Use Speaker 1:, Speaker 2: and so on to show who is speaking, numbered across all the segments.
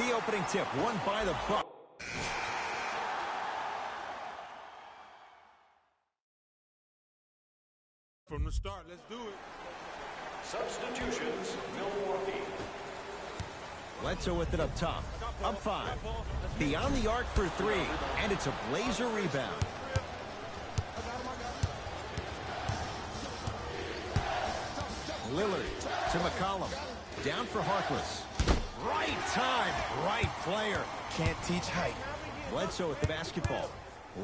Speaker 1: The opening tip won by the Bucks.
Speaker 2: From the start, let's do it.
Speaker 3: Substitutions, Milwaukee.
Speaker 1: Bledsoe with it up top. Up 5. Beyond the arc for 3. And it's a Blazer rebound. Lillard to McCollum. Down for Harkless. Right time, right player.
Speaker 4: Can't teach height.
Speaker 1: Bledsoe with the basketball.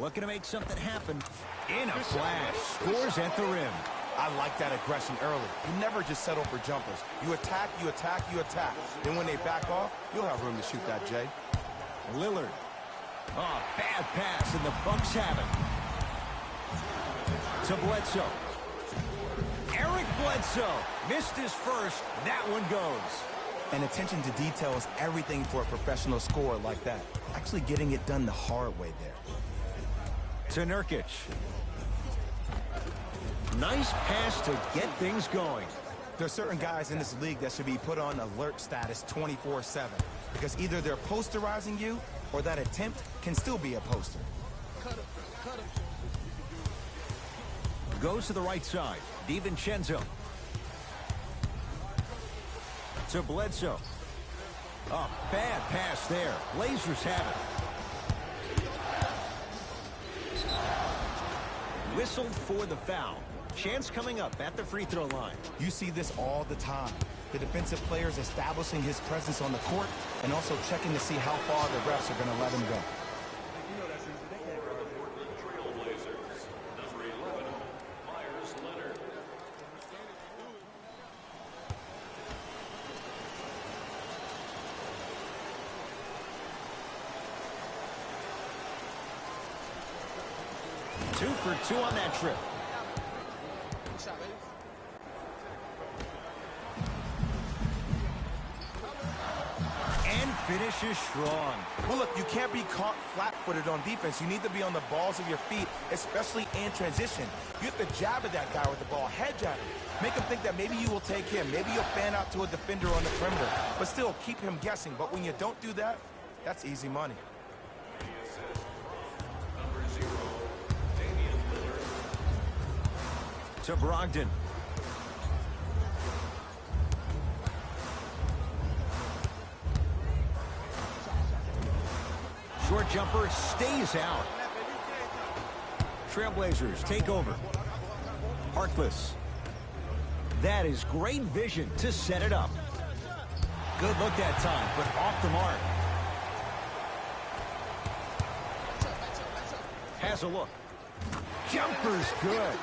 Speaker 1: Looking to make something happen. In a flash. Scores at the rim.
Speaker 4: I like that aggression early. You never just settle for jumpers. You attack, you attack, you attack. Then when they back off, you'll have room to shoot that, Jay.
Speaker 1: Lillard. Oh, bad pass, and the Bucks have it. To Bledsoe. Eric Bledsoe missed his first. That one goes.
Speaker 4: And attention to detail is everything for a professional scorer like that. Actually getting it done the hard way there.
Speaker 1: To Nurkic. Nice pass to get things going.
Speaker 4: There are certain guys in this league that should be put on alert status 24/7 because either they're posterizing you or that attempt can still be a poster.
Speaker 1: Goes to the right side. DiVincenzo. To Bledsoe. Oh, bad pass there. Blazers have it. Whistled for the foul. Chance coming up at the free throw line.
Speaker 4: You see this all the time. The defensive players establishing his presence on the court and also checking to see how far the refs are going to let him go.
Speaker 3: Trailblazers, number 11, Myers Leonard.
Speaker 1: Two for two on that trip. And finishes strong.
Speaker 4: Well, look, you can't be caught flat-footed on defense. You need to be on the balls of your feet, especially in transition. You have to jab at that guy with the ball, head jab him. Make him think that maybe you will take him. Maybe you'll fan out to a defender on the perimeter. But still, keep him guessing. But when you don't do that, that's easy money.
Speaker 3: Number 0, Damian Lillard.
Speaker 1: To Brogdon. Short jumper stays out. Trailblazers take over. Harkless. That is great vision to set it up. Good look that time, but off the mark. Has a look. Jumper's good.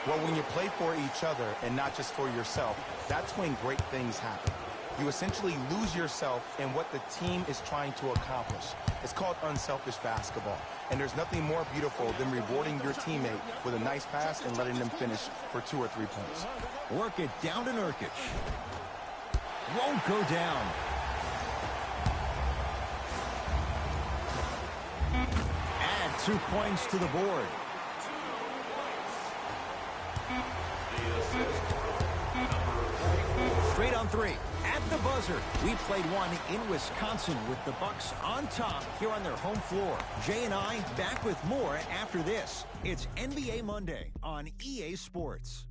Speaker 4: Well, when you play for each other and not just for yourself, that's when great things happen. You essentially lose yourself in what the team is trying to accomplish. It's called unselfish basketball. And there's nothing more beautiful than rewarding your teammate with a nice pass and letting them finish for 2 or 3 points.
Speaker 1: Work it down to Nurkic. Won't go down. Add 2 points to the board. Straight on 3. At the buzzer, we played one in Wisconsin with the Bucks on top here on their home floor. Jay and I back with more after this. It's NBA Monday on EA Sports.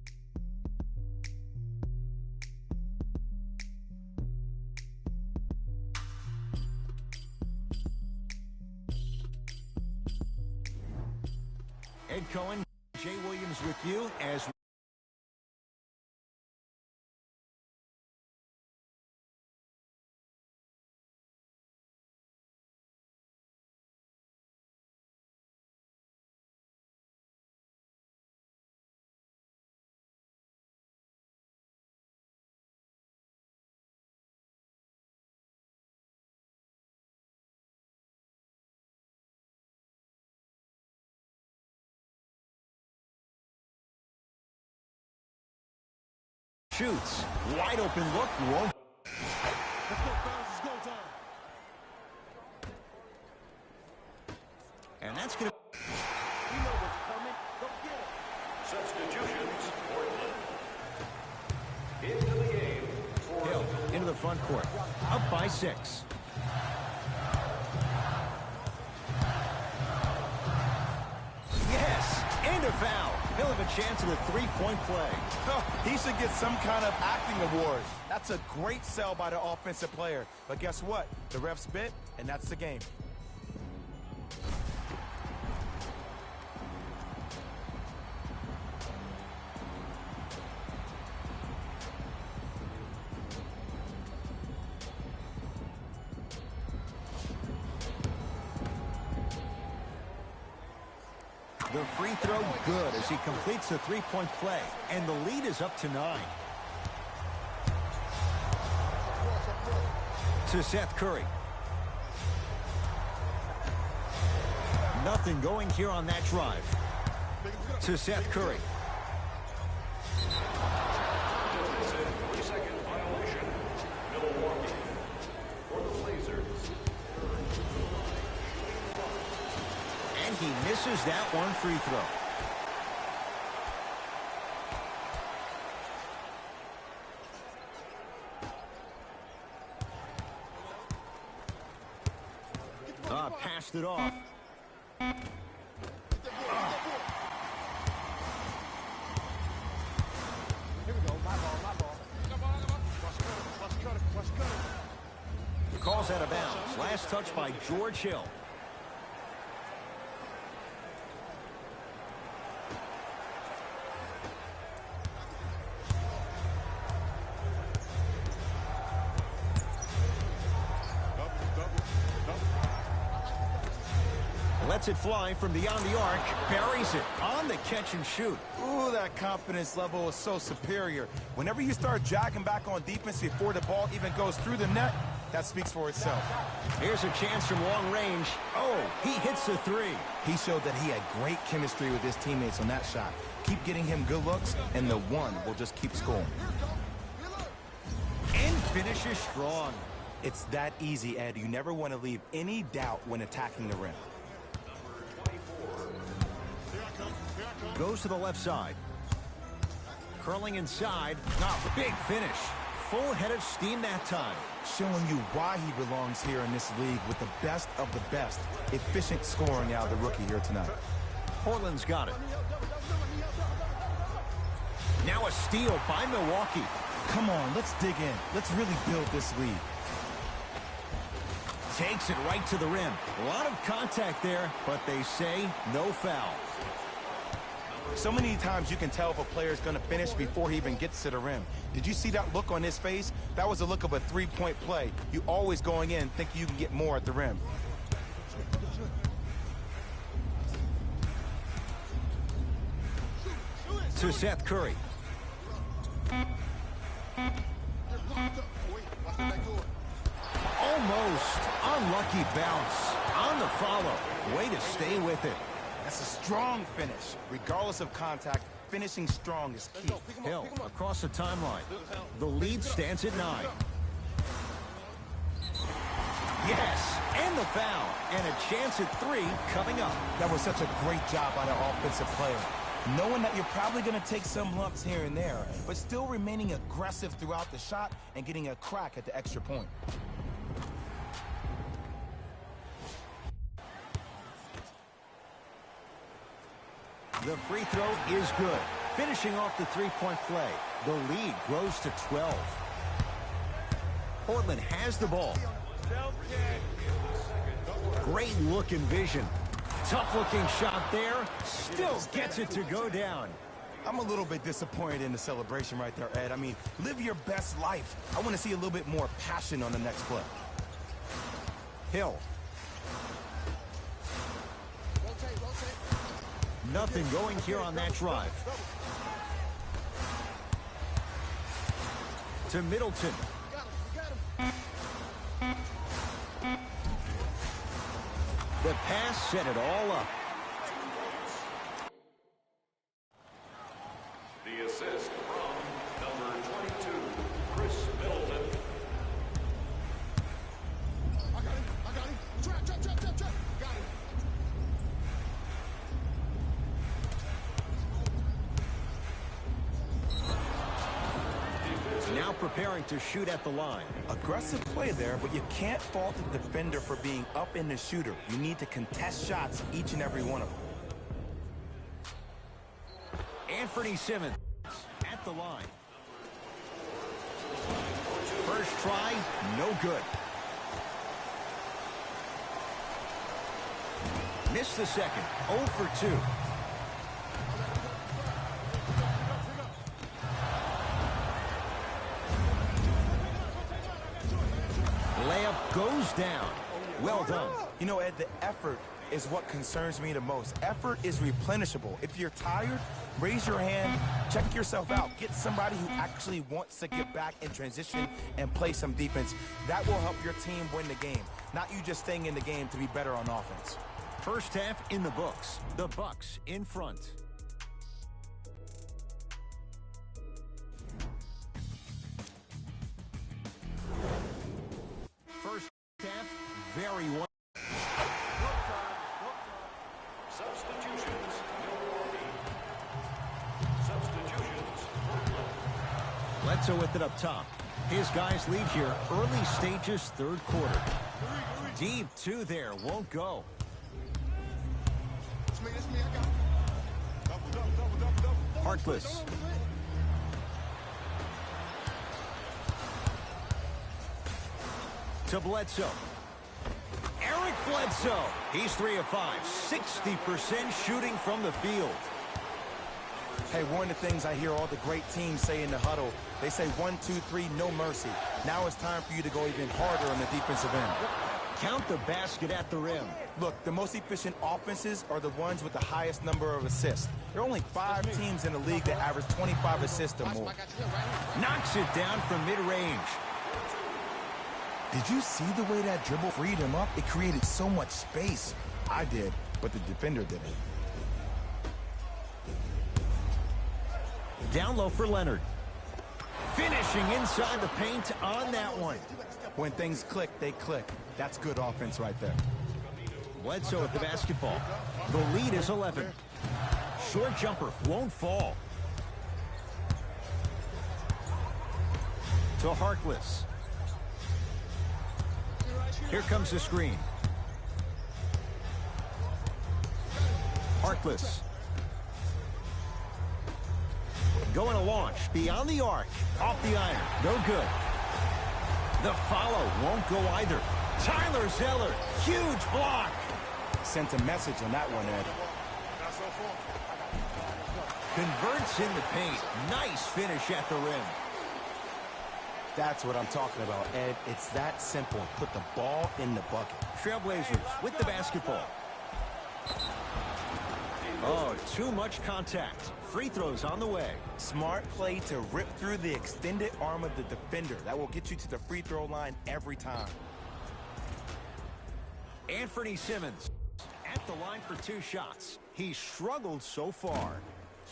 Speaker 1: Ed Cohen, Jay Williams with you as shoots. Wide open look. Won't.
Speaker 2: Let's go, fellas. It's go time.
Speaker 1: And that's going to...
Speaker 2: You know what's coming. Go get it.
Speaker 3: Substitutions, Portland. Into the game for
Speaker 1: Hill into the front court. Up by 6. And a foul. He'll have a chance at a three-point play.
Speaker 4: He should get some kind of acting award. That's a great sell by the offensive player. But guess what? The refs bit, and that's the game.
Speaker 1: The free throw good as he completes the three-point play. And the lead is up to 9. To Seth Curry. Nothing going here on that drive. To Seth Curry.
Speaker 3: 3-second violation. Milwaukee for the Blazers.
Speaker 1: And he misses that one free throw. Passed it off.
Speaker 2: Here we go. My ball. Watch cutter.
Speaker 1: Calls out of bounds. Last touch by George Hill. Lets it fly from beyond the arc. Buries it on the catch and shoot.
Speaker 4: Ooh, that confidence level is so superior. Whenever you start jogging back on defense before the ball even goes through the net, that speaks for itself.
Speaker 1: Here's a chance from long range. Oh, he hits the three.
Speaker 4: He showed that he had great chemistry with his teammates on that shot. Keep getting him good looks, and the one will just keep scoring.
Speaker 1: And finishes strong.
Speaker 4: It's that easy, Ed. You never want to leave any doubt when attacking the rim.
Speaker 1: Goes to the left side. Curling inside. Oh, big finish. Full head of steam that time.
Speaker 4: Showing you why he belongs here in this league with the best of the best. Efficient scoring out of the rookie here tonight.
Speaker 1: Portland's got it. Now a steal by Milwaukee.
Speaker 4: Come on, let's dig in. Let's really build this lead.
Speaker 1: Takes it right to the rim. A lot of contact there, but they say no foul.
Speaker 4: So many times you can tell if a player is going to finish before he even gets to the rim. Did you see that look on his face? That was a look of a three-point play. You always going in thinking you can get more at the rim.
Speaker 1: To Seth Curry. Almost. Unlucky bounce. On the follow. Way to stay with it.
Speaker 4: That's a strong finish. Regardless of contact, finishing strong is key.
Speaker 1: Hill across the timeline. The lead stands at 9. Yes, and the foul. And a chance at 3 coming up.
Speaker 4: That was such a great job by the offensive player. Knowing that you're probably going to take some lumps here and there, but still remaining aggressive throughout the shot and getting a crack at the extra point.
Speaker 1: The free throw is good. Finishing off the three-point play. The lead grows to 12. Portland has the ball. Great look and vision. Tough-looking shot there. Still gets it to go down.
Speaker 4: I'm a little bit disappointed in the celebration right there, Ed. I mean, live your best life. I want to see a little bit more passion on the next play.
Speaker 1: Hill. Nothing going here on that drive. To Middleton. The pass set it all up.
Speaker 3: The assist from number 22, Chris Middleton.
Speaker 2: I got him. Trap. Got him.
Speaker 1: Now preparing to shoot at the line.
Speaker 4: Aggressive play there, but you can't fault the defender for being up in the shooter. You need to contest shots, each and every one of them.
Speaker 1: Anthony Simmons at the line. First try, no good. Missed the second, 0 for 2. Layup goes down. Well done.
Speaker 4: You know, Ed, the effort is what concerns me the most. Effort is replenishable. If you're tired, raise your hand, check yourself out. Get somebody who actually wants to get back in transition and play some defense. That will help your team win the game, not you just staying in the game to be better on offense.
Speaker 1: First half in the books. The Bucks in front. First half, very one.
Speaker 3: Substitutions, Milwaukee. Substitutions, Portland.
Speaker 1: Bledsoe with it up top. His guys lead here, early stages, third quarter. Deep two there, won't go. Harkless. To Bledsoe. Eric Bledsoe. He's 3 of 5. 60% shooting from the field.
Speaker 4: Hey, one of the things I hear all the great teams say in the huddle, they say 1, 2, 3, no mercy. Now it's time for you to go even harder on the defensive end.
Speaker 1: Count the basket at the rim.
Speaker 4: Look, the most efficient offenses are the ones with the highest number of assists. There are only 5 teams in the league that average 25 assists or more.
Speaker 1: Knocks it down from mid-range.
Speaker 4: Did you see the way that dribble freed him up? It created so much space. I did, but the defender didn't.
Speaker 1: Down low for Leonard. Finishing inside the paint on that one.
Speaker 4: When things click, they click. That's good offense right there.
Speaker 1: Bledsoe with the basketball. The lead is 11. Short jumper won't fall. To Harkless. Here comes the screen. Harkless. Going to launch beyond the arc. Off the iron. No good. The follow won't go either. Tyler Zeller. Huge block.
Speaker 4: Sent a message on that one, Ed.
Speaker 1: Converts in the paint. Nice finish at the rim.
Speaker 4: That's what I'm talking about, Ed. It's that simple. Put the ball in the bucket.
Speaker 1: Trailblazers with the basketball. Oh, too much contact. Free throws on the way.
Speaker 4: Smart play to rip through the extended arm of the defender. That will get you to the free throw line every time.
Speaker 1: Anthony Simmons at the line for 2 shots. He struggled so far.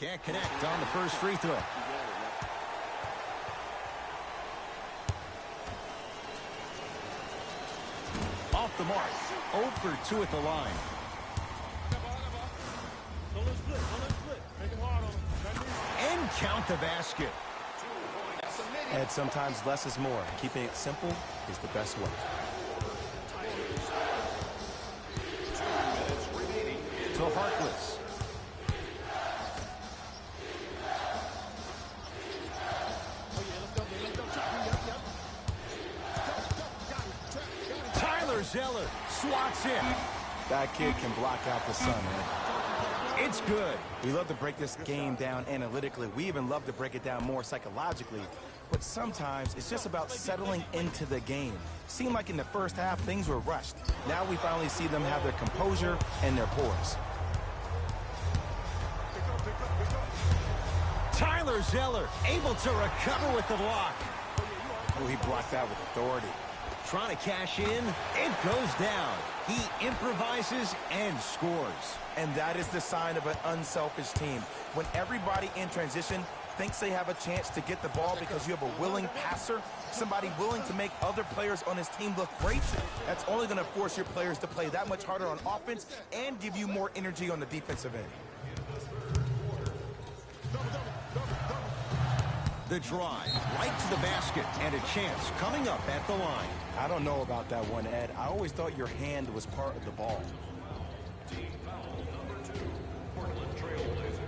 Speaker 1: Can't connect on the first free throw. Off the mark. 0 for 2 at the line. And count the basket.
Speaker 4: Ed, sometimes less is more. Keeping it simple is the best way.
Speaker 1: To Harkless. Tyler Zeller swats in.
Speaker 4: That kid can block out the sun, man.
Speaker 1: It's good.
Speaker 4: We love to break this game down analytically. We even love to break it down more psychologically. But sometimes it's just about settling into the game. Seemed like in the first half, things were rushed. Now we finally see them have their composure and their poise.
Speaker 1: Tyler Zeller able to recover with the block.
Speaker 4: Oh, he blocked that with authority.
Speaker 1: Trying to cash in. It goes down. He improvises and scores.
Speaker 4: And that is the sign of an unselfish team. When everybody in transition thinks they have a chance to get the ball because you have a willing passer, somebody willing to make other players on his team look great, that's only going to force your players to play that much harder on offense and give you more energy on the defensive end.
Speaker 1: The drive, right to the basket, and a chance coming up at the line.
Speaker 4: I don't know about that one, Ed. I always thought your hand was part of the ball.
Speaker 3: Team foul number 2, Portland Trailblazers.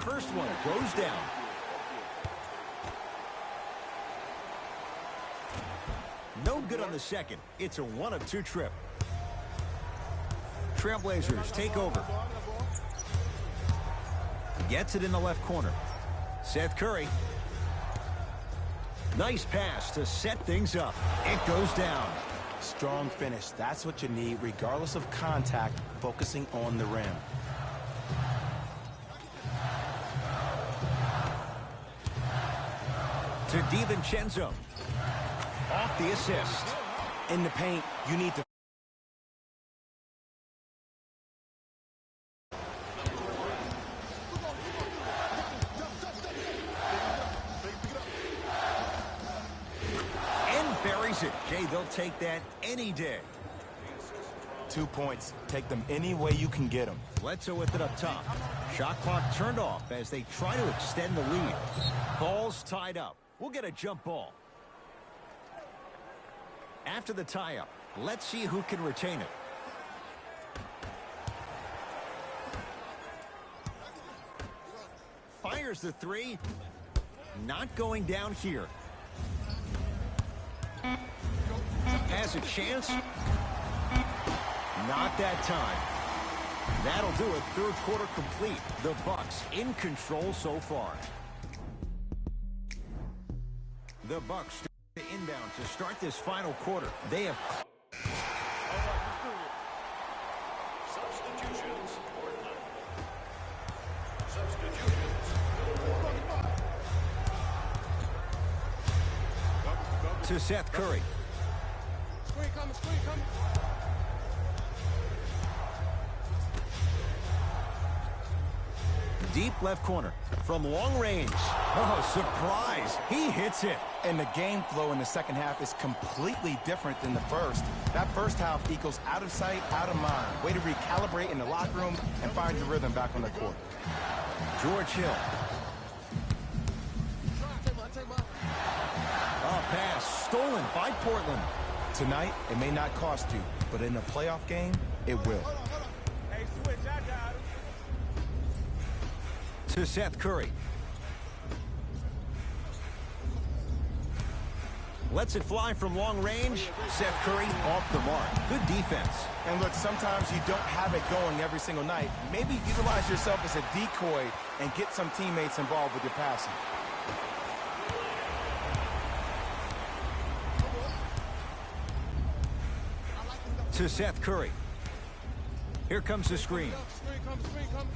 Speaker 1: first one goes down. No good on the second. It's a 1-of-2 trip. Trailblazers take over. Gets it in the left corner. Seth Curry. Nice pass to set things up. It goes down.
Speaker 4: Strong finish. That's what you need, regardless of contact, focusing on the rim.
Speaker 1: To DiVincenzo. Off the assist.
Speaker 4: In the paint, you need to...
Speaker 1: And buries it. Jay, they'll take that any day.
Speaker 4: 2 points. Take them any way you can get them.
Speaker 1: Bledsoe with it up top. Shot clock turned off as they try to extend the lead. Ball's tied up. We'll get a jump ball. After the tie-up, let's see who can retain it. Fires the three. Not going down here. Has a chance. Not that time. That'll do it. Third quarter complete. The Bucks in control so far. The Bucks inbound to start this final quarter. They have
Speaker 3: Substitutions. Portland. Substitutions.
Speaker 1: to Seth Curry.
Speaker 2: Screen coming, screen coming.
Speaker 1: Deep left corner from long range. Oh, surprise. He hits it.
Speaker 4: And the game flow in the second half is completely different than the first. That first half equals out of sight, out of mind. Way to recalibrate in the locker room and find your rhythm back on the court.
Speaker 1: George Hill. Oh, pass stolen by Portland.
Speaker 4: Tonight, it may not cost you, but in a playoff game, it will.
Speaker 2: Hey, switch, I got it.
Speaker 1: To Seth Curry. Lets it fly from long range. Seth Curry off the mark. Good defense.
Speaker 4: And look, sometimes you don't have it going every single night. Maybe utilize yourself as a decoy and get some teammates involved with your passing.
Speaker 1: To Seth Curry. Here comes the screen.
Speaker 2: Screen coming, screen coming.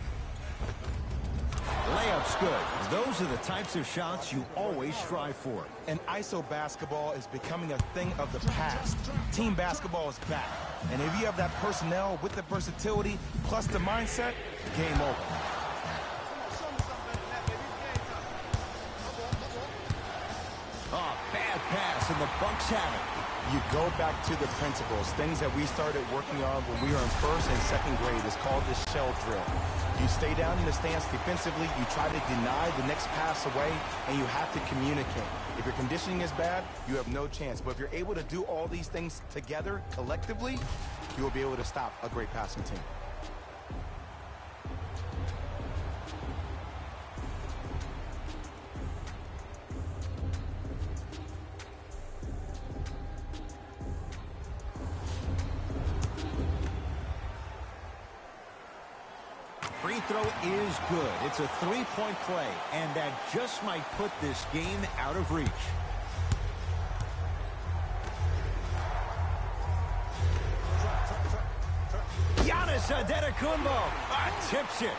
Speaker 1: Layup's good. Those are the types of shots you always strive for.
Speaker 4: And ISO basketball is becoming a thing of the past. Team basketball is back. And if you have that personnel with the versatility plus the mindset, game over.
Speaker 1: Oh, bad pass, and the Bucks have it.
Speaker 4: You go back to the principles, things that we started working on when we were in first and second grade. It's called the shell drill. You stay down in the stance defensively, you try to deny the next pass away, and you have to communicate. If your conditioning is bad, you have no chance. But if you're able to do all these things together, collectively, you will be able to stop a great passing team.
Speaker 1: Free throw is good. It's a three-point play, and that just might put this game out of reach. Giannis Antetokounmpo tips it.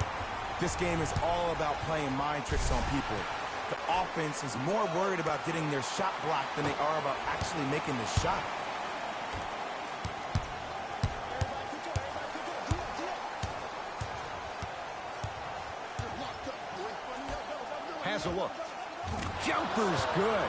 Speaker 4: This game is all about playing mind tricks on people. The offense is more worried about getting their shot blocked than they are about actually making the shot.
Speaker 1: Has a look. Jumper's good.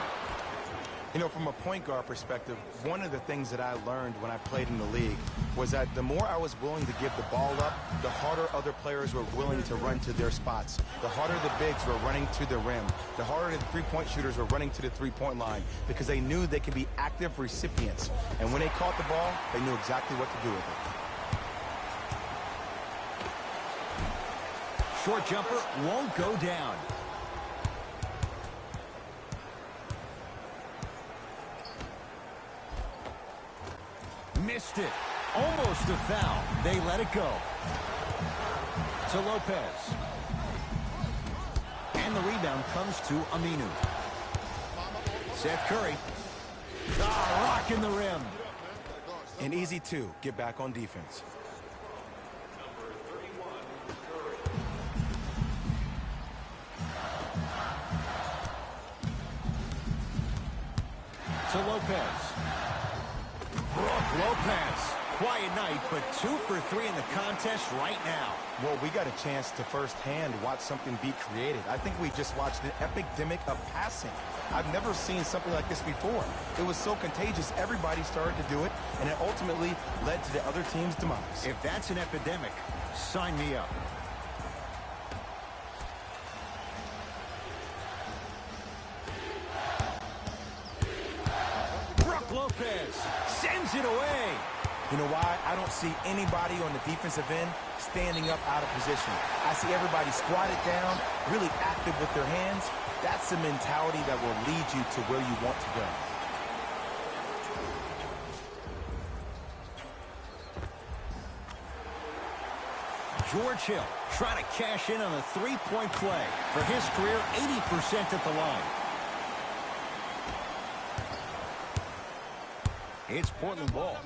Speaker 4: You know, from a point guard perspective, one of the things that I learned when I played in the league was that the more I was willing to give the ball up, the harder other players were willing to run to their spots. The harder the bigs were running to the rim. The harder the three-point shooters were running to the three-point line because they knew they could be active recipients. And when they caught the ball, they knew exactly what to do with it.
Speaker 1: Short jumper won't go down. Missed it. Almost a foul. They let it go. To Lopez. And the rebound comes to Aminu. Seth Curry. Rocking the rim.
Speaker 4: And easy two. Get back on defense.
Speaker 1: To Lopez. Brook Lopez. Quiet night, but 2 for 3 in the contest right now.
Speaker 4: Well, we got a chance to firsthand watch something be created. I think we just watched an epidemic of passing. I've never seen something like this before. It was so contagious, everybody started to do it, and it ultimately led to the other team's demise.
Speaker 1: If that's an epidemic, sign me up. Brook Lopez sends it away.
Speaker 4: You know why? I don't see anybody on the defensive end standing up out of position. I see everybody squatted down, really active with their hands. That's the mentality that will lead you to where you want to go.
Speaker 1: George Hill trying to cash in on a three-point play. For his career, 80% at the line. It's Portland ball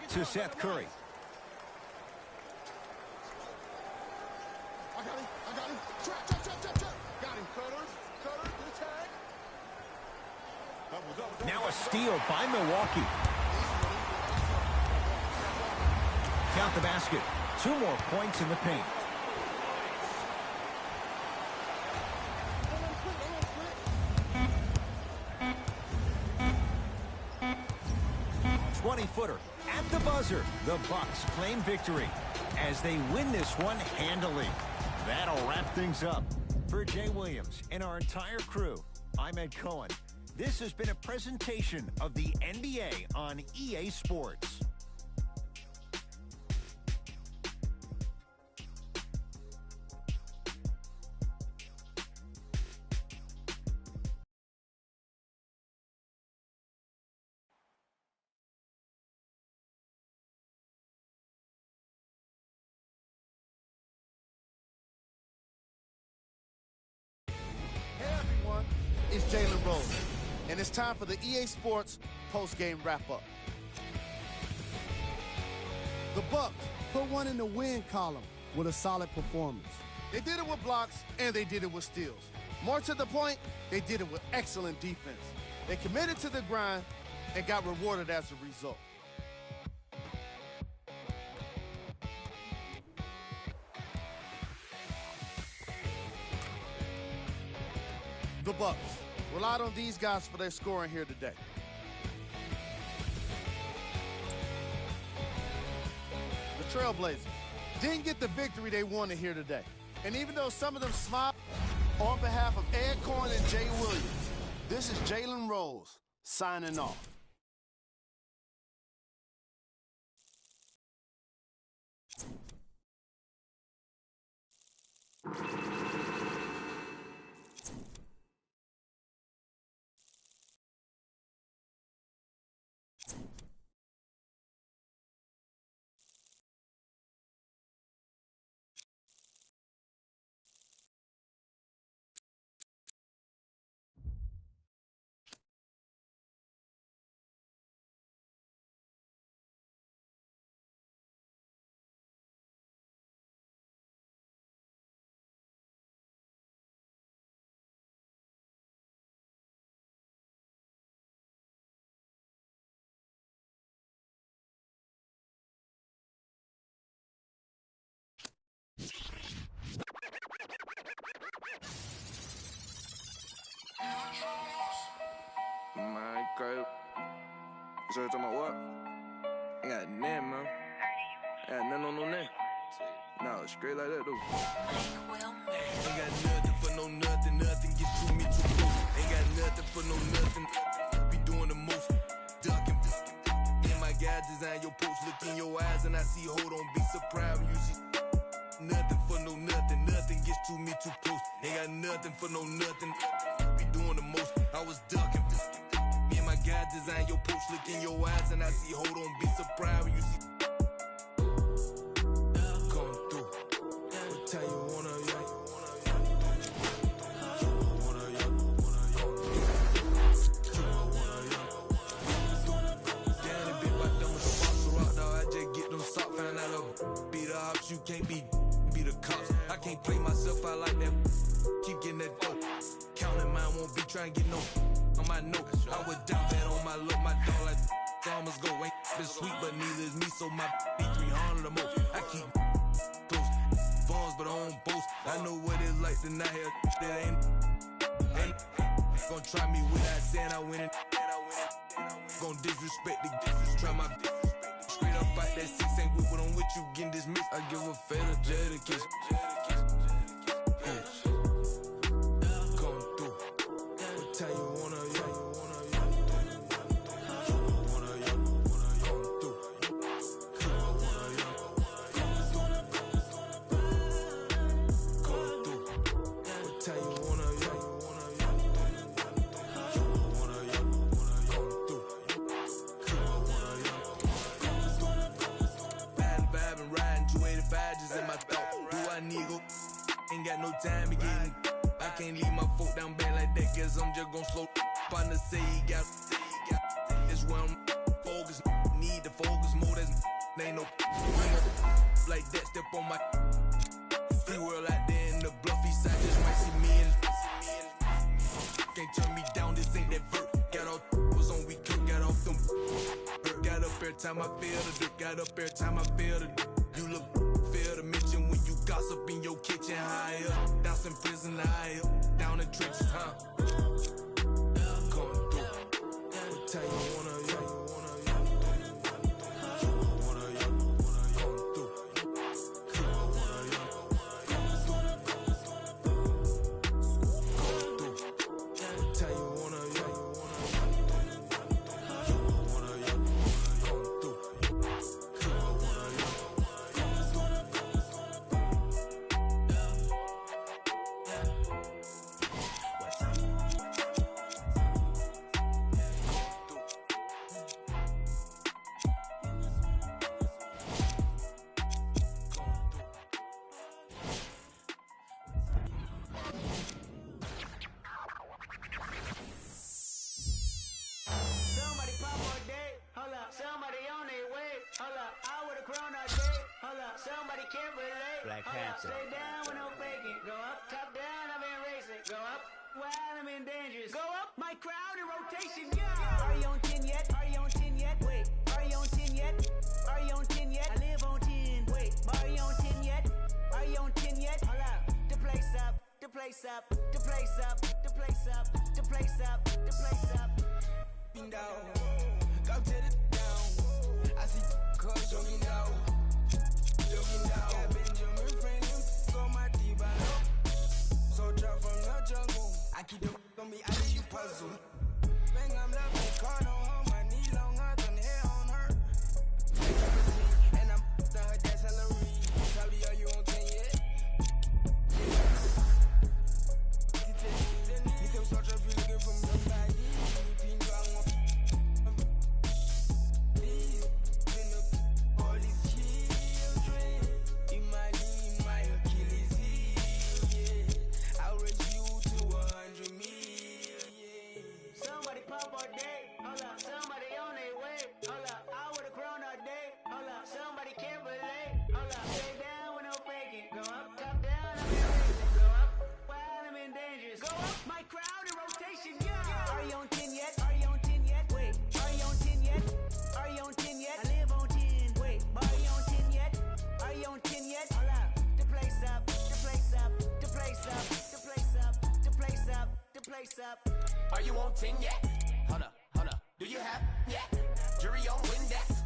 Speaker 1: to Seth Curry.
Speaker 5: I got him. Trap. Got him. Cutter, good tag.
Speaker 1: Now a steal by Milwaukee. Count the basket. 2 more points in the paint. Footer at the buzzer. The Bucks claim victory as they win this one handily. That'll wrap things up. For Jay Williams and our entire crew, I'm Ed Cohen. This has been a presentation of the NBA on EA Sports.
Speaker 5: It's Jalen Rose, and it's time for the EA Sports post-game wrap-up. The Bucks put one in the win column with a solid performance. They did it with blocks, and they did it with steals. More to the point, they did it with excellent defense. They committed to the grind and got rewarded as a result. The Bucks relied on these guys for their scoring here today. The Trailblazers didn't get the victory they wanted here today. And even though some of them smiled, on behalf of Ed Cohen and Jay Williams, this is Jalen Rose signing off.
Speaker 6: My girl. So you talking about what? I got nothing, man. I got nothing on no name. No, straight like that, dude. Ain't got nothing for no nothing. Nothing gets to me too close. Ain't got nothing for no nothing. Be doing the most. Ducking. Me and my guy design your post. Look in your eyes and I see, hold on, be surprised when you see.
Speaker 7: nothing for no nothing. Nothing gets to me too close. Ain't got nothing for no nothing. Be doing the most. I was ducking. Me and my guys design your post. Look in your eyes and I see, hold on, be surprised when you see. Come through. What time you wanna, you can't be the cops. I can't play myself out like that. Keep getting that dope. Counting mine won't be trying to get no on my note. I would doubt that on my look. My dog like farmers go. Ain't been sweet, but neither is me. So my be 300 or more. I keep close bonds, but I don't boast. I know what it's like to not hear that ain't gonna try me without saying I win it. Gonna disrespect the try my straight up out that 6 ain't with what I'm with you getting dismissed. I give a fatal Jada kiss. Come through. What time you wanna, ain't got no time to get. I can't leave my foot down bad like that, cause I'm just gon' slow. Partner say he got this where I'm focused. Need to focus more, there's ain't no like that. Step on my free world out there in the bluffy side, just might see me and can't turn me down, this ain't that vert. Got all was on we cook, got off them got up every time I feel the dirt, got up every time I feel the dirt. You look fair to mention when you gossip in your kitchen high up. Down in prison high up. Down in trenches, huh? Come through. What time you wanna,
Speaker 2: Black Panther. Stay down with no faking. Go up, top down, I've been racing. Go up, while I'm in dangerous. Go up, my crowd in rotation, yeah. Are you on 10 yet? Are you on 10 yet? Wait, are you on 10 yet? Are you on 10 yet? I live on 10. Wait, are you on 10 yet? Are you on 10 yet? Hold up, the place up, the place up, the place up, the place up, the place up, the place up. Down, go to the down. I see cars jogging down. Got Benjamin Franklin on my D-Ball. Soldier from the jungle. I keep the on me, I leave you puzzle. Bang, I'm loving card on her, my knee longer than hair on her. And I'm her, that's Hillary. Probably are you on 10 yet? He tell soldier if you looking for somebody. Up. Are you on 10 yet? Hold up. Do you have yet? Jury on Windex.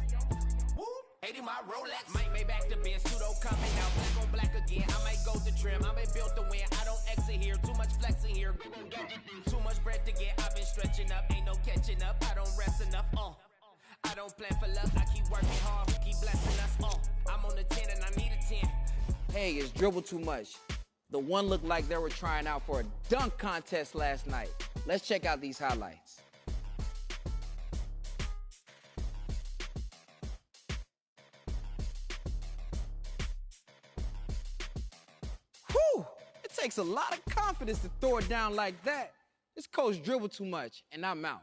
Speaker 2: Woo! 80 my Rolex. Might make back the Benz. Pseudo coming out. Black on black again. I might go to trim. I been built to win. I don't exit here. Too much flexing here. Too much bread to get. I've been stretching up. Ain't no catching up. I don't rest enough. I don't plan for luck. I keep working hard. Who keep blessing us? I'm on the 10 and I need a 10.
Speaker 8: hey, it's dribble too much. The one looked like they were trying out for a dunk contest last night. Let's check out these highlights. Whew! It takes a lot of confidence to throw it down like that. This coach dribbled too much, and I'm out.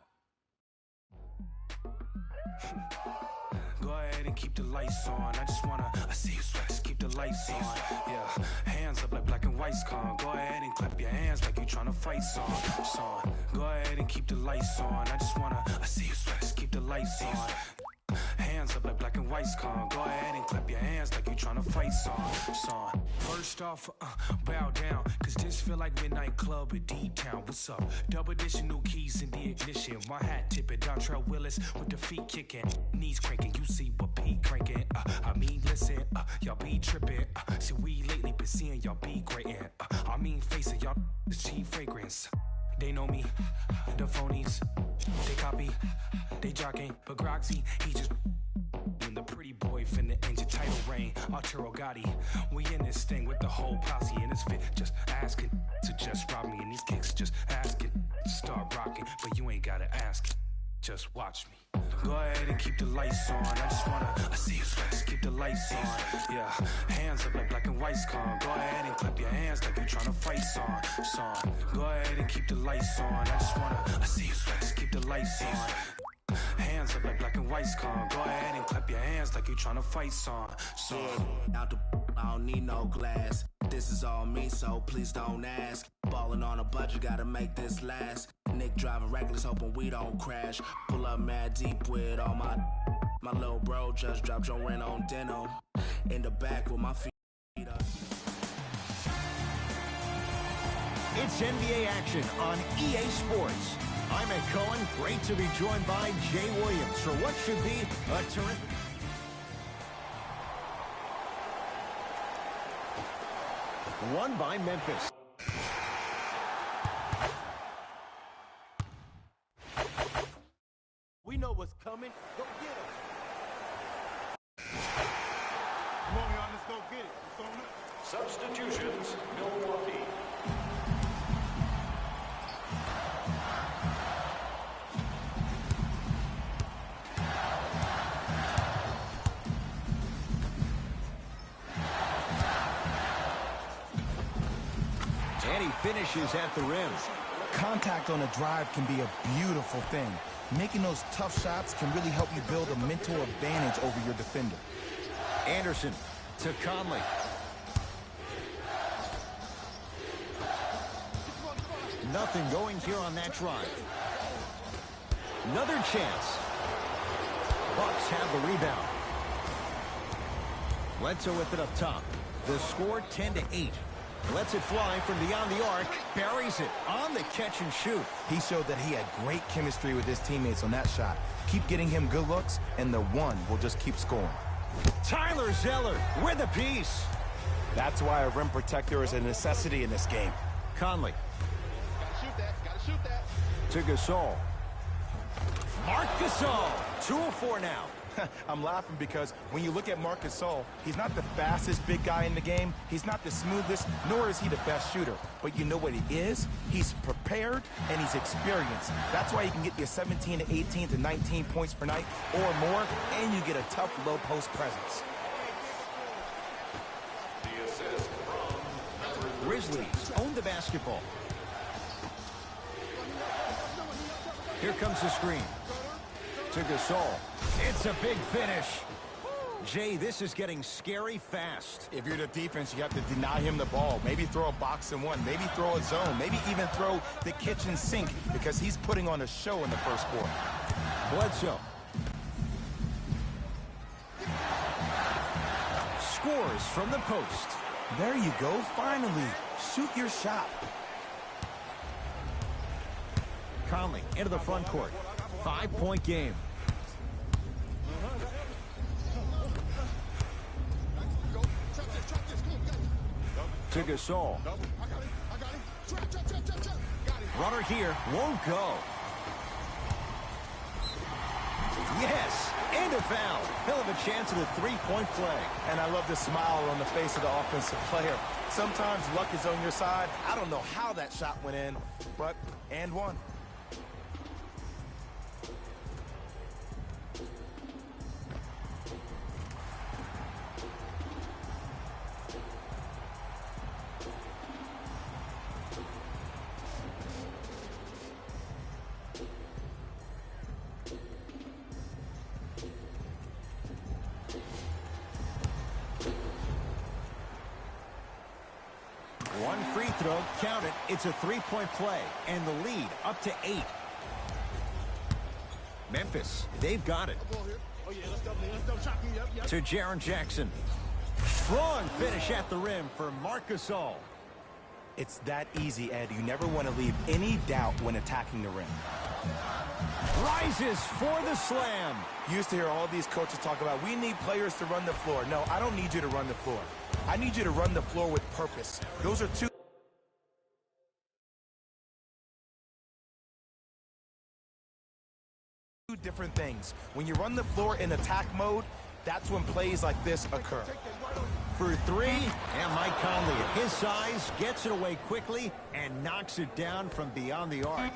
Speaker 7: Go ahead and keep the lights on. I just wanna, I see you sweat, just keep the lights on. Yeah, hands up like black and white's con. Go ahead and clap your hands like you tryna fight son. Go ahead and keep the lights on. I just wanna, I see you sweat, just keep the lights on. Hands up like black and white's con. Go ahead and clap your hands like you tryna fight son. First off, bow down, cause this feel like midnight club at D-Town. What's up? Double additional keys in the ignition. My hat tipping, Dontrell Willis with the feet kicking. Knees cranking, you see what P cranking. I mean, listen, y'all be tripping. See, we lately been seeing y'all be grating. I mean, facing y'all, the cheap fragrance. They know me, the phonies, they copy, they jogging, but Groxy, he just and the pretty boy finna end your title reign. Arturo Gotti, we in this thing with the whole posse in this fit, just asking to just rob me, and these kicks just asking to start rocking, but you ain't gotta ask, just watch me. Go ahead and keep the lights on. I just wanna, I see you sweat, just keep the lights on. Yeah, hands up like black and white's con. Go ahead and clap your hands like you tryna fight son. Go ahead and keep the lights on. I just wanna, I see you sweat, just keep the lights on. Hands up like black and white's con. Go ahead and clap your hands like you tryna fight son.
Speaker 9: Out the, I don't need no glass. This is all me, so please don't ask. Ballin' on a budget, gotta make this last. Nick driving reckless, hoping we don't crash. Pull up mad deep with all my little bro just dropped your rent on denim. In the back with my feet up.
Speaker 1: It's NBA action on EA Sports. I'm Ed Cohen. Great to be joined by Jay Williams for what should be a terrific... Won by Memphis.
Speaker 5: We know what's coming. Go get it. Come on, y'all. Let's go get it. It's on it.
Speaker 3: Substitutions, Milwaukee.
Speaker 1: And he finishes at the rim.
Speaker 4: Contact on a drive can be a beautiful thing. Making those tough shots can really help you build a mental advantage over your defender.
Speaker 1: Anderson to Conley. Nothing going here on that drive. Another chance. Bucks have the rebound. Bledsoe with it up top. The score 10-8. Lets it fly from beyond the arc. Buries it on the catch and shoot.
Speaker 4: He showed that he had great chemistry with his teammates on that shot. Keep getting him good looks, and the one will just keep scoring.
Speaker 1: Tyler Zeller with a piece.
Speaker 4: That's why a rim protector is a necessity in this game.
Speaker 1: Conley.
Speaker 5: Gotta shoot that. Gotta shoot that.
Speaker 1: To Gasol. Marc Gasol. 2 of 4 now.
Speaker 4: I'm laughing because when you look at Marc Gasol, he's not the fastest big guy in the game. He's not the smoothest, nor is he the best shooter. But you know what he is? He's prepared and he's experienced. That's why he can get you 17 to 18 to 19 points per night or more, and you get a tough low post presence.
Speaker 3: The assist from
Speaker 1: Grizzlies own the basketball. Here comes the screen. To Gasol. It's a big finish. Jay, this is getting scary fast.
Speaker 4: If you're the defense, you have to deny him the ball. Maybe throw a box and one. Maybe throw a zone. Maybe even throw the kitchen sink because he's putting on a show in the first quarter.
Speaker 1: Bledsoe. Scores from the post.
Speaker 4: There you go. Finally. Shoot your shot.
Speaker 1: Conley into the front court. 5-point game. To Gasol. Runner here won't go. Yes, and a foul. He'll have a chance at a three-point play.
Speaker 4: And I love the smile on the face of the offensive player. Sometimes luck is on your side. I don't know how that shot went in, but and one.
Speaker 1: One free throw, count it. It's a three-point play, and the lead up to 8. Memphis, they've got it. To Jaren Jackson. Strong finish at the rim for Marc Gasol.
Speaker 4: It's that easy, Ed. You never want to leave any doubt when attacking the rim.
Speaker 1: Rises for the slam.
Speaker 4: You used to hear all these coaches talk about, we need players to run the floor. No, I don't need you to run the floor. I need you to run the floor with purpose. Those are two different things. When you run the floor in attack mode, that's when plays like this occur.
Speaker 1: For three, and Mike Conley at his size gets it away quickly and knocks it down from beyond the arc.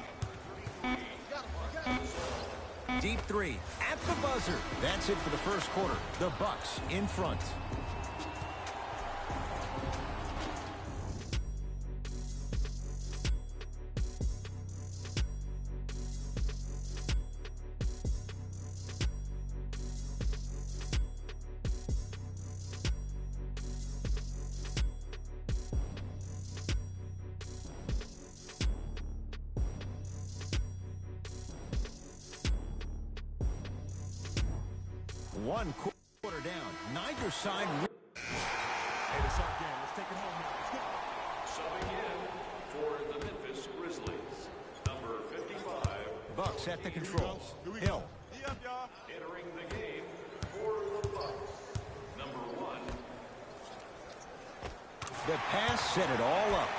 Speaker 1: Deep three at the buzzer. That's it for the first quarter. The Bucks in front. One quarter down. Neither side.
Speaker 3: Hey, it's our game. Let's take it home now. Subbing in for the Memphis Grizzlies, number 55.
Speaker 1: Bucks at the controls. Hill.
Speaker 3: Entering the game for the Bucks, number 1.
Speaker 1: The pass set it all up.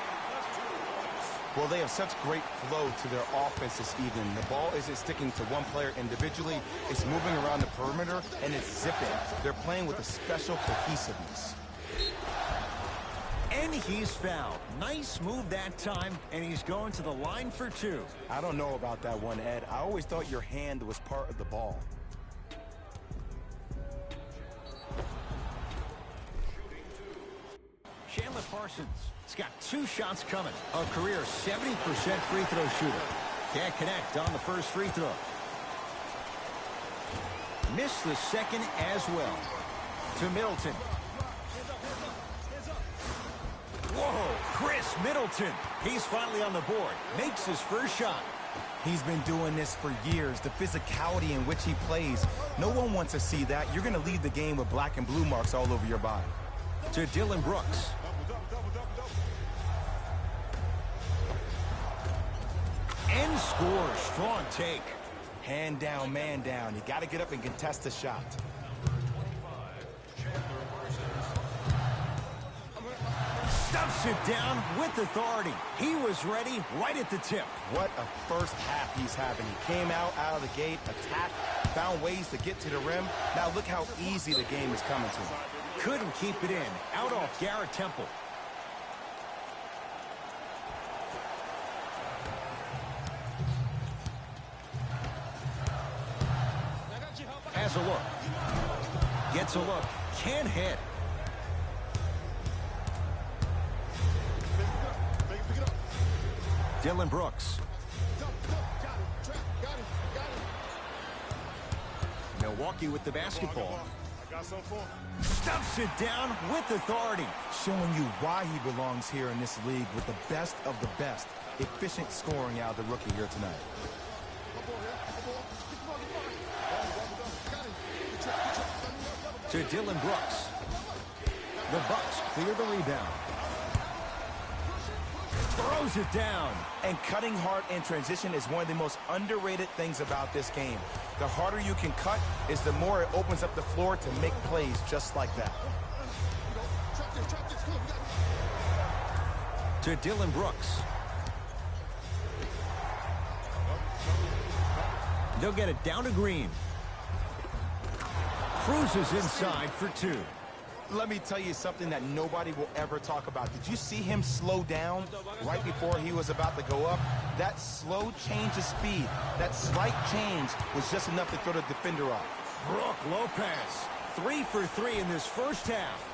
Speaker 4: Well, they have such great flow to their offense this evening. The ball isn't sticking to one player individually. It's moving around the perimeter, and it's zipping. They're playing with a special cohesiveness.
Speaker 1: And he's fouled. Nice move that time, and he's going to the line for 2.
Speaker 4: I don't know about that one, Ed. I always thought your hand was part of the ball.
Speaker 1: Chandler Parsons. He's got 2 shots coming. A career 70% free throw shooter. Can't connect on the first free throw. Missed the second as well. To Middleton. Whoa, Chris Middleton. He's finally on the board. Makes his first shot.
Speaker 4: He's been doing this for years. The physicality in which he plays. No one wants to see that. You're going to leave the game with black and blue marks all over your body.
Speaker 1: To Dillon Brooks. And scores. Strong take.
Speaker 4: Hand down, man down. You got to get up and contest the shot.
Speaker 1: Stuffs it down with authority. He was ready right at the tip.
Speaker 4: What a first half he's having. He came out of the gate, attacked, found ways to get to the rim. Now look how easy the game is coming to him.
Speaker 1: Couldn't keep it in. Out off Garrett Temple. Has a look. Gets a look. Can't hit. Dillon Brooks. Milwaukee with the basketball. Stuffs it down with authority.
Speaker 4: Showing you why he belongs here in this league with the best of the best. Efficient scoring out of the rookie here tonight.
Speaker 1: To Dillon Brooks. The Bucks clear the rebound. Throws it down.
Speaker 4: And cutting hard in transition is one of the most underrated things about this game. The harder you can cut is the more it opens up the floor to make plays just like that.
Speaker 1: To Dillon Brooks. They'll get it down to Green. cruises inside for 2.
Speaker 4: Let me tell you something that nobody will ever talk about. Did you see him slow down right before he was about to go up? That slow change of speed, that slight change was just enough to throw the defender off.
Speaker 1: Brook Lopez, 3 for 3 in this first half.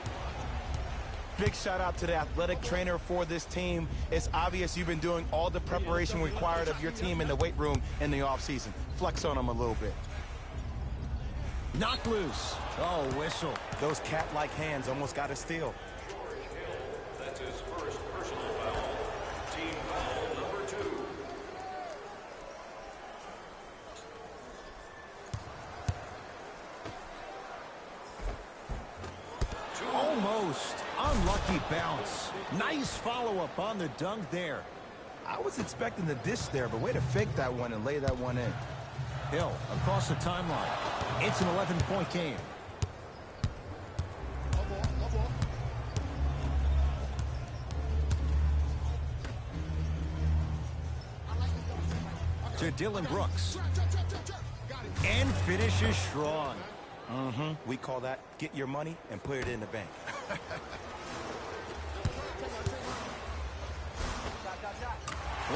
Speaker 4: Big shout out to the athletic trainer for this team. It's obvious you've been doing all the preparation required of your team in the weight room in the offseason. Flex on them a little bit.
Speaker 1: Knocked loose. Oh, whistle.
Speaker 4: Those cat-like hands almost got a steal.
Speaker 3: That's his first personal foul. Team foul number 2.
Speaker 1: Almost. Unlucky bounce. Nice follow-up on the dunk there.
Speaker 4: I was expecting the dish there, but way to fake that one and lay that one in.
Speaker 1: Hill across the timeline. It's an 11-point game. To Dylan Brooks. And finishes strong.
Speaker 4: We call that get your money and put it in the bank.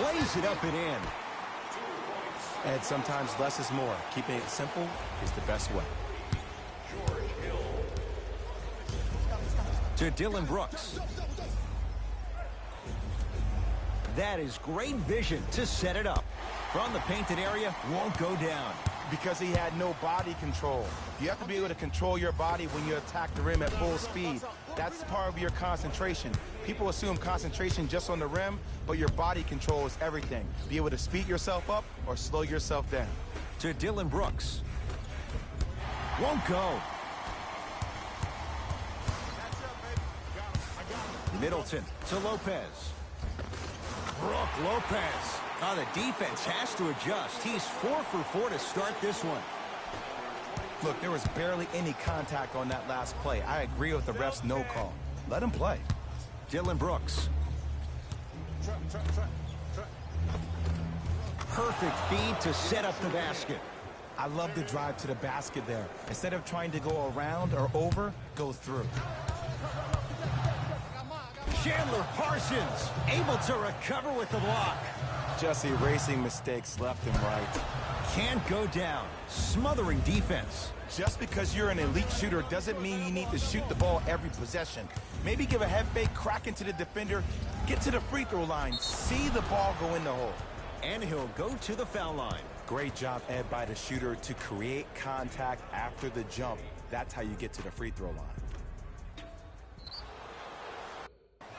Speaker 1: Lays it up and in.
Speaker 4: And sometimes less is more. Keeping it simple is the best way.
Speaker 1: To Dylan Brooks. That is great vision to set it up. From the painted area, won't go down.
Speaker 4: Because he had no body control. You have to be able to control your body when you attack the rim at full speed. That's part of your concentration. People assume concentration just on the rim, but your body control is everything. Be able to speed yourself up or slow yourself down.
Speaker 1: To Dylan Brooks. Won't go. Middleton to Lopez. Brook Lopez. Oh, the defense has to adjust. He's 4 for 4 to start this one.
Speaker 4: Look, there was barely any contact on that last play. I agree with the ref's no call. Let him play.
Speaker 1: Dylan Brooks. Perfect feed to set up the basket.
Speaker 4: I love the drive to the basket there. Instead of trying to go around or over, go through.
Speaker 1: Chandler Parsons able to recover with the block.
Speaker 4: Just erasing mistakes left and right.
Speaker 1: Can't go down. Smothering defense.
Speaker 4: Just because you're an elite shooter doesn't mean you need to shoot the ball every possession. Maybe give a head fake, crack into the defender, get to the free throw line, see the ball go in the hole.
Speaker 1: And he'll go to the foul line.
Speaker 4: Great job, Ed, by the shooter to create contact after the jump. That's how you get to the free throw line.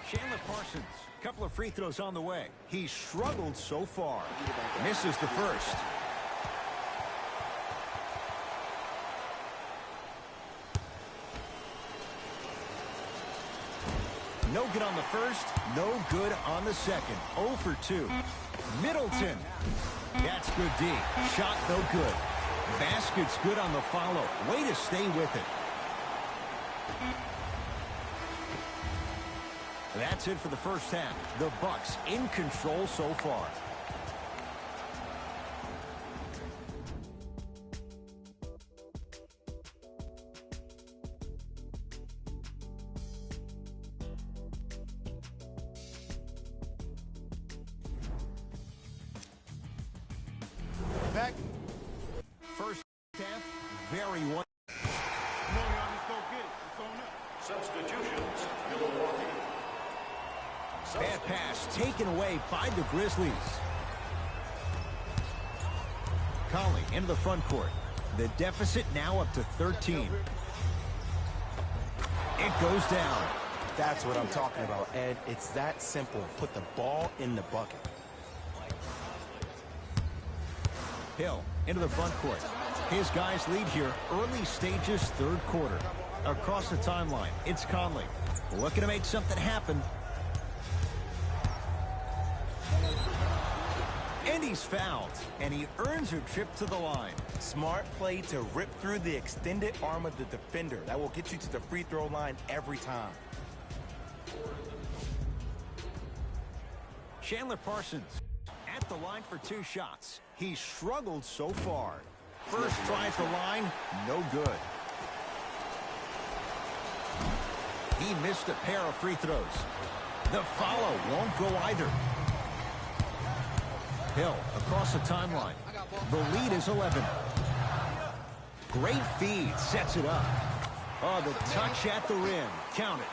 Speaker 1: Chandler Parsons, couple of free throws on the way. He struggled so far. Misses the first. No good on the first, no good on the second. 0 for 2. Middleton. That's good D. Shot no good. Basket's good on the follow. Way to stay with it. That's it for the first half. The Bucks in control so far.
Speaker 5: Back.
Speaker 1: First half, very one.
Speaker 3: Substitutions, Milwaukee.
Speaker 1: Bad pass taken away by the Grizzlies. Conley into the front court. The deficit now up to 13. It goes down.
Speaker 4: That's what I'm talking about, Ed. It's that simple. Put the ball in the bucket.
Speaker 1: Hill into the front court. His guys lead here early stages, third quarter. Across the timeline, it's Conley. Looking to make something happen. And he's fouled, and he earns a trip to the line.
Speaker 4: Smart play to rip through the extended arm of the defender. That will get you to the free throw line every time.
Speaker 1: Chandler Parsons at the line for 2 shots. He struggled so far. First try at the line, no good. He missed a pair of free throws. The follow won't go either. Hill across the timeline. The lead is 11. Great feed, sets it up. Oh, the touch at the rim. Count it.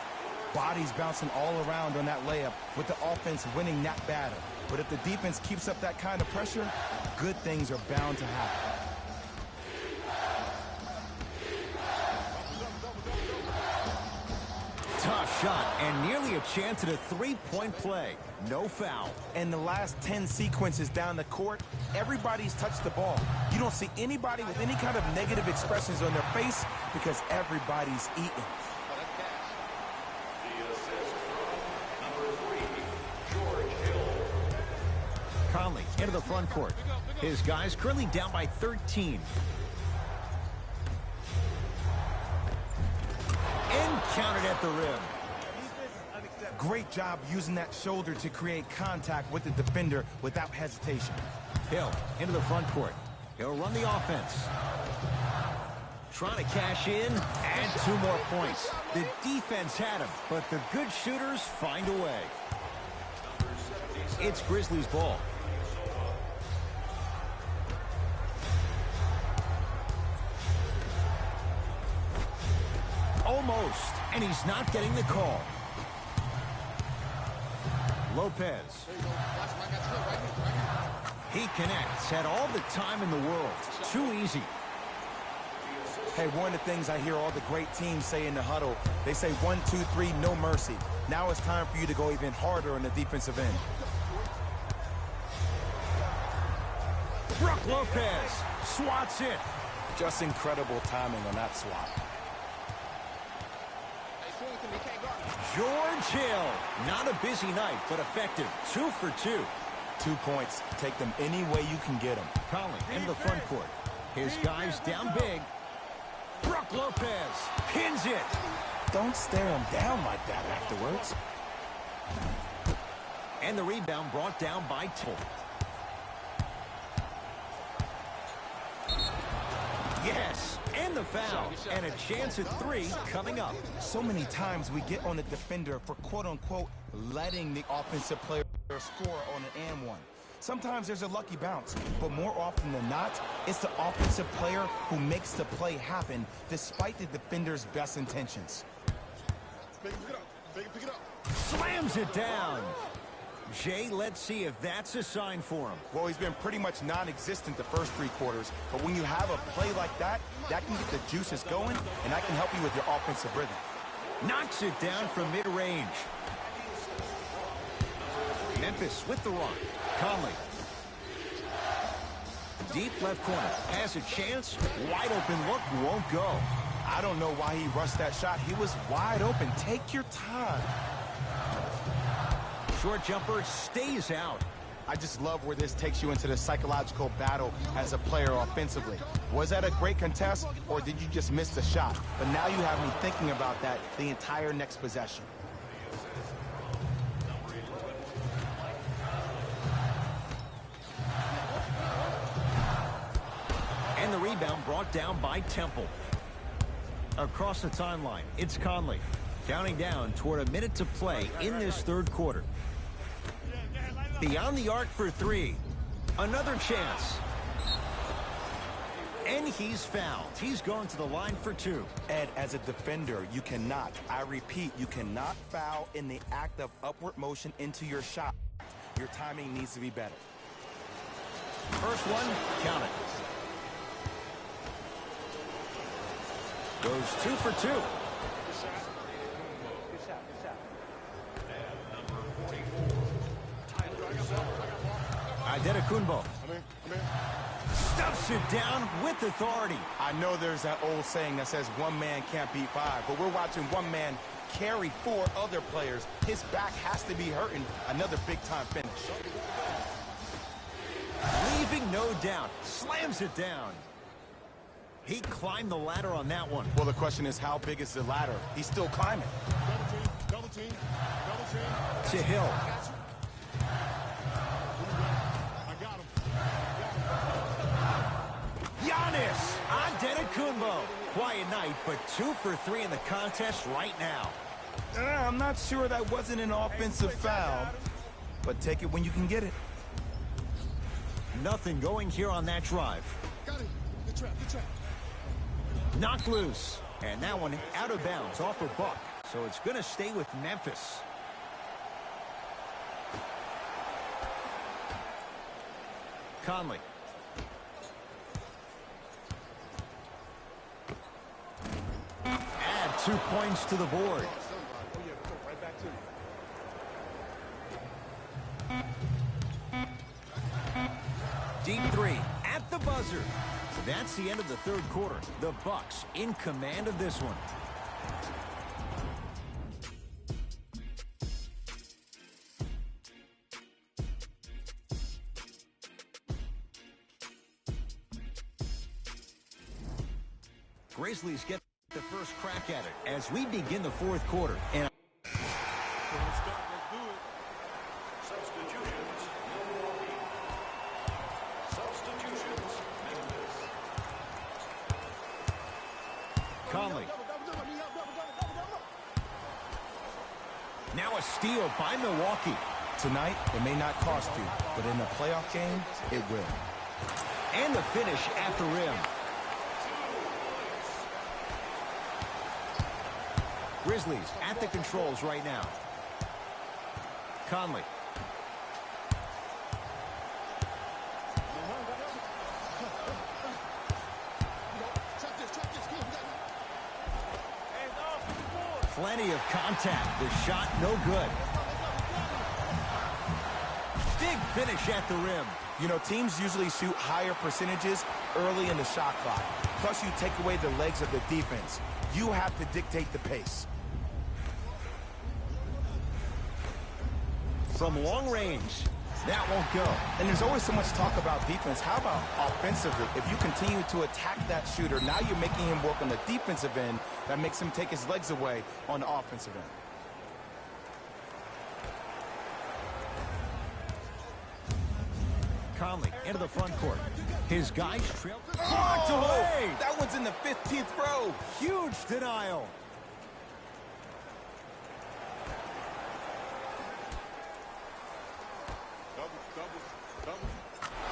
Speaker 4: Bodies bouncing all around on that layup with the offense winning that battle. But if the defense keeps up that kind of pressure, good things are bound to happen.
Speaker 1: Tough shot and nearly a chance at a three-point play. No foul.
Speaker 4: And the last 10 sequences down the court, everybody's touched the ball. You don't see anybody with any kind of negative expressions on their face because everybody's eating.
Speaker 1: Conley into the front court. His guys currently down by 13. And counted at the rim.
Speaker 4: Great job using that shoulder to create contact with the defender without hesitation.
Speaker 1: Hill into the front court. He'll run the offense. Trying to cash in, add 2 more points. The defense had him, but the good shooters find a way. It's Grizzlies ball. Almost, and he's not getting the call. Lopez. He connects, had all the time in the world. Too easy.
Speaker 4: Hey, one of the things I hear all the great teams say in the huddle, they say 1, 2, 3, no mercy. Now it's time for you to go even harder on the defensive end.
Speaker 1: Brook Lopez swats it.
Speaker 4: Just incredible timing on that swat.
Speaker 1: George Hill. Not a busy night, but effective. 2 for 2.
Speaker 4: 2 points. Take them any way you can get them.
Speaker 1: Conley in the front court. His guys down big. Brook Lopez pins it.
Speaker 4: Don't stare him down like that afterwards.
Speaker 1: And the rebound brought down by Till. Yes, and the foul. And a chance at 3 coming up.
Speaker 4: So many times we get on the defender for quote-unquote letting the offensive player score on an and one. Sometimes there's a lucky bounce, but more often than not, it's the offensive player who makes the play happen despite the defender's best intentions.
Speaker 5: Pick it up.
Speaker 1: Slams it down. Jay, let's see if that's a sign for him.
Speaker 4: Well, he's been pretty much non-existent the first 3 quarters, but when you have a play like that, that can get the juices going, and that can help you with your offensive rhythm.
Speaker 1: Knocks it down from mid-range. Memphis with the run. Conley. Deep left corner. Has a chance. Wide open look. Won't go.
Speaker 4: I don't know why he rushed that shot. He was wide open. Take your time.
Speaker 1: Short jumper stays out.
Speaker 4: I just love where this takes you into the psychological battle as a player offensively. Was that a great contest, or did you just miss the shot? But now you have me thinking about that the entire next possession.
Speaker 1: And the rebound brought down by Temple. Across the timeline, it's Conley. Counting down toward a minute to play in this third quarter. Beyond the arc for 3. Another chance. And he's fouled. He's going to the line for 2.
Speaker 4: Ed, as a defender, you cannot, I repeat, you cannot foul in the act of upward motion into your shot. Your timing needs to be better.
Speaker 1: First one, count it. Goes 2 for 2. Adetokunbo stuffs it down with authority.
Speaker 4: I know there's that old saying that says 1 man can't beat 5, but we're watching 1 man carry 4 other players. His back has to be hurting. Another big-time finish.
Speaker 1: Leaving no doubt. Slams it down. He climbed the ladder on that one.
Speaker 4: Well, the question is, how big is the ladder? He's still climbing.
Speaker 5: Double team.
Speaker 1: To Hill. Giannis Antetokounmpo. Quiet night, but 2 for 3 in the contest right now.
Speaker 4: I'm not sure that wasn't an offensive foul, but take it when you can get it.
Speaker 1: Nothing going here on that drive.
Speaker 5: Got it. Good trap, good trap.
Speaker 1: Knocked loose. And that one out of bounds off of Buck. So it's going to stay with Memphis. Conley. Add 2 points to the board. Deep three at the buzzer. That's the end of the third quarter. The Bucks in command of this one. Grizzlies get the first crack at it as we begin the fourth quarter. And Conley. Now a steal by Milwaukee.
Speaker 4: Tonight, it may not cost you, but in a playoff game, it will.
Speaker 1: And the finish at the rim. Grizzlies at the controls right now. Conley. Plenty of contact. The shot no good. Big finish at the rim.
Speaker 4: You know, teams usually shoot higher percentages early in the shot clock. Plus, you take away the legs of the defense. You have to dictate the pace.
Speaker 1: From long range, that won't go.
Speaker 4: And there's always so much talk about defense. How about offensively? If you continue to attack that shooter, now you're making him work on the defensive end. That makes him take his legs away on the offensive end.
Speaker 1: Conley into the front court. His guys trail. Blocked away.
Speaker 4: That one's in the 15th row.
Speaker 1: Huge denial.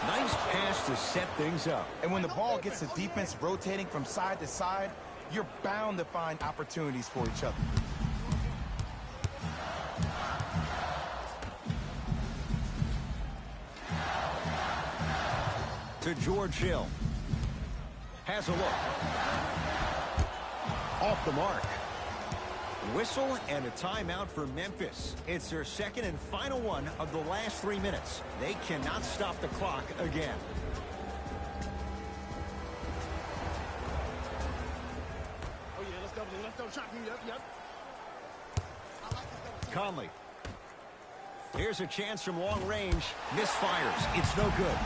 Speaker 1: Nice pass to set things up.
Speaker 4: And when the ball gets the defense rotating from side to side, you're bound to find opportunities for each other.
Speaker 1: To George Hill. Has a look. Off the mark. Whistle and a timeout for Memphis. It's their second and final one of the last 3 minutes. They cannot stop the clock again.
Speaker 5: Oh, yeah, let's double shot. Yep.
Speaker 1: Conley. Here's a chance from long range. Misfires. It's no good.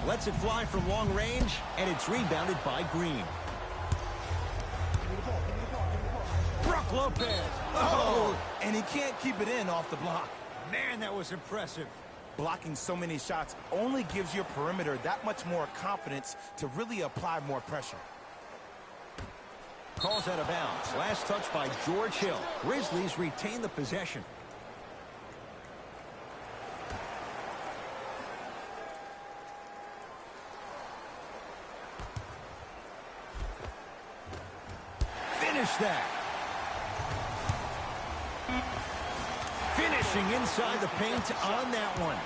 Speaker 1: Lets it fly from long range, and it's rebounded by Green. Brook Lopez.
Speaker 4: Oh, and he can't keep it in off the block.
Speaker 1: Man, that was impressive.
Speaker 4: Blocking so many shots only gives your perimeter that much more confidence to really apply more pressure.
Speaker 1: Calls out of bounds. Last touch by George Hill. Grizzlies retain the possession. Finish that. Finishing inside the paint on that one.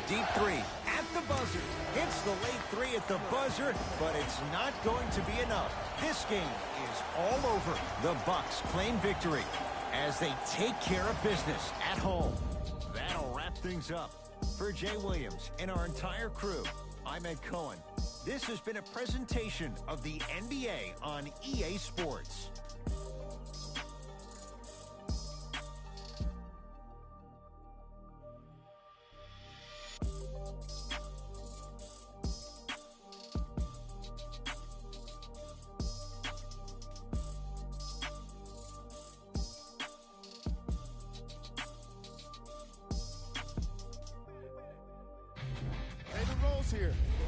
Speaker 1: Deep three at the buzzer. Hits the late three at the buzzer, but it's not going to be enough. This game is all over. The Bucks claim victory as they take care of business at home. That'll wrap things up. For Jay Williams and our entire crew, I'm Ed Cohen. This has been a presentation of the NBA on EA Sports.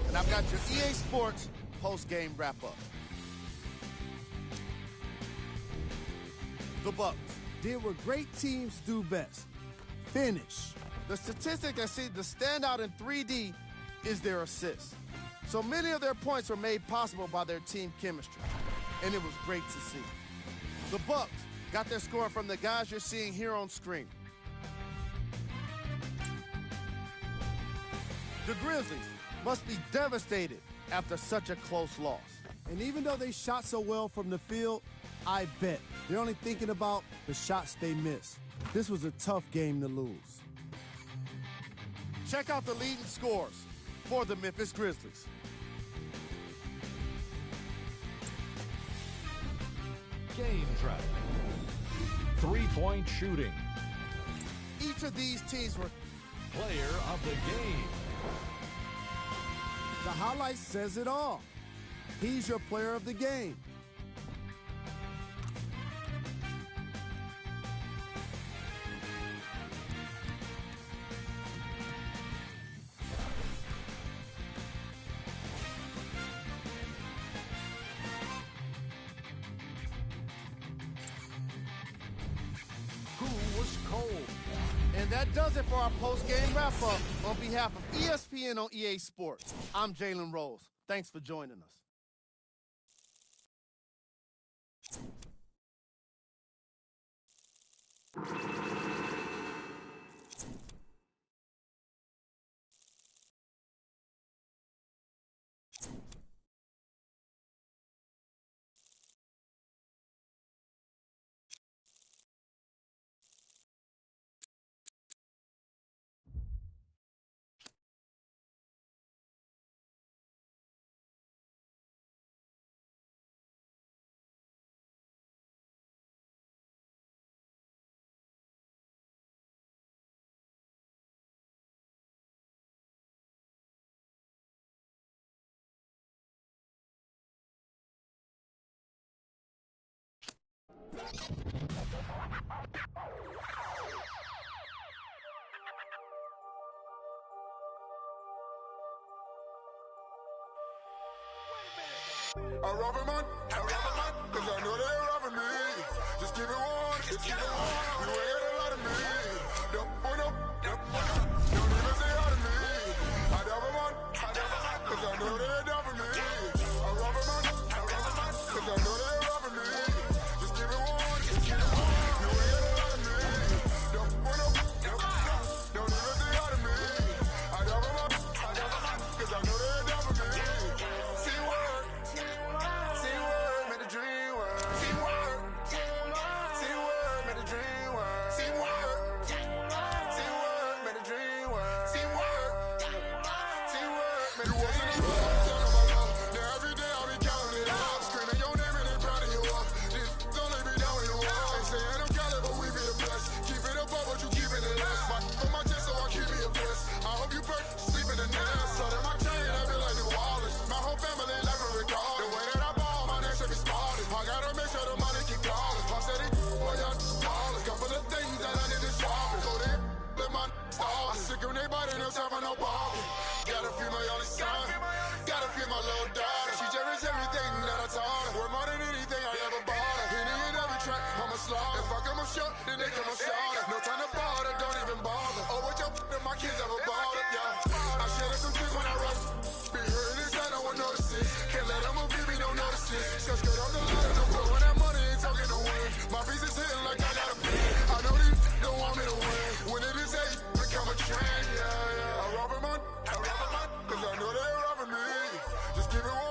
Speaker 5: and I've got your EA Sports post-game wrap-up. The Bucks did what great teams do best: finish. The statistic that seemed to stand out in 3D is their assists. So many of their points were made possible by their team chemistry, and it was great to see. The Bucks got their scoring from the guys you're seeing here on screen. The Grizzlies must be devastated after such a close loss. And even though they shot so well from the field, I bet they're only thinking about the shots they missed. This was a tough game to lose. Check out the leading scores for the Memphis Grizzlies.
Speaker 3: Game track. Three-point shooting.
Speaker 5: Each of these teams were
Speaker 3: Player of the game.
Speaker 5: The highlight says it all. He's your player of the game.
Speaker 3: Who was cold?
Speaker 5: And that does it for our post-game wrap-up. On behalf of ESPN on EA Sports, I'm Jalen Rose. Thanks for joining us.
Speaker 10: I rob a man, cause I know they robbing me. Just give it one, just give it one. You ain't got a lot of me. Don't even say out of me. I rob a man, cause I know they robbing me. I rob a man, cause I know they robbing me. Just give it one, just give it one. You ain't got a lot of me. Don't even say out of me. I rob a man, cause I know they robbing me. See what? Teamwork made the dream work. Teamwork made the dream work. Teamwork made the dream work. Teamwork made the dream work. Now every day I'll be counting it up. Screaming your name and they proud of you up. This don't let me down when you walk. They saying I'm Cali, but we be the best. Keep it up, but you keep it in less. On my chest, so I keep me a bliss. I hope you burn, sleep in the nest. So that my chain, I feel like New Orleans. My whole family life a record. The way that I ball, my name should be spotted. I gotta make sure the money keep calling. I said it, boy, y'all ballers. Couple of things that I need to sharpen. Go there, let my stall. I sick of their body, no time for no bargain. Gotta feel my only son. Gotta feel my little daughter. She cherishes everything that I taught her. Worth more than anything I ever bought her. Penny in every track, I'm a slaughter. If I come up short, then they come up shorter. No time to bother, don't even bother. Oh, what your then my kids ever bother, yeah. I shed some tears when I rush. Be hurting inside, no one notices. Can't let them move, give me no notices. So skirt off the ladder, no blowing that money, ain't talking to win. My piece is hitting like I got a pin. I know these don't want me to win. When it is age, become a trend, yeah. I rob a man, cause I know they robbing me. Just give it one.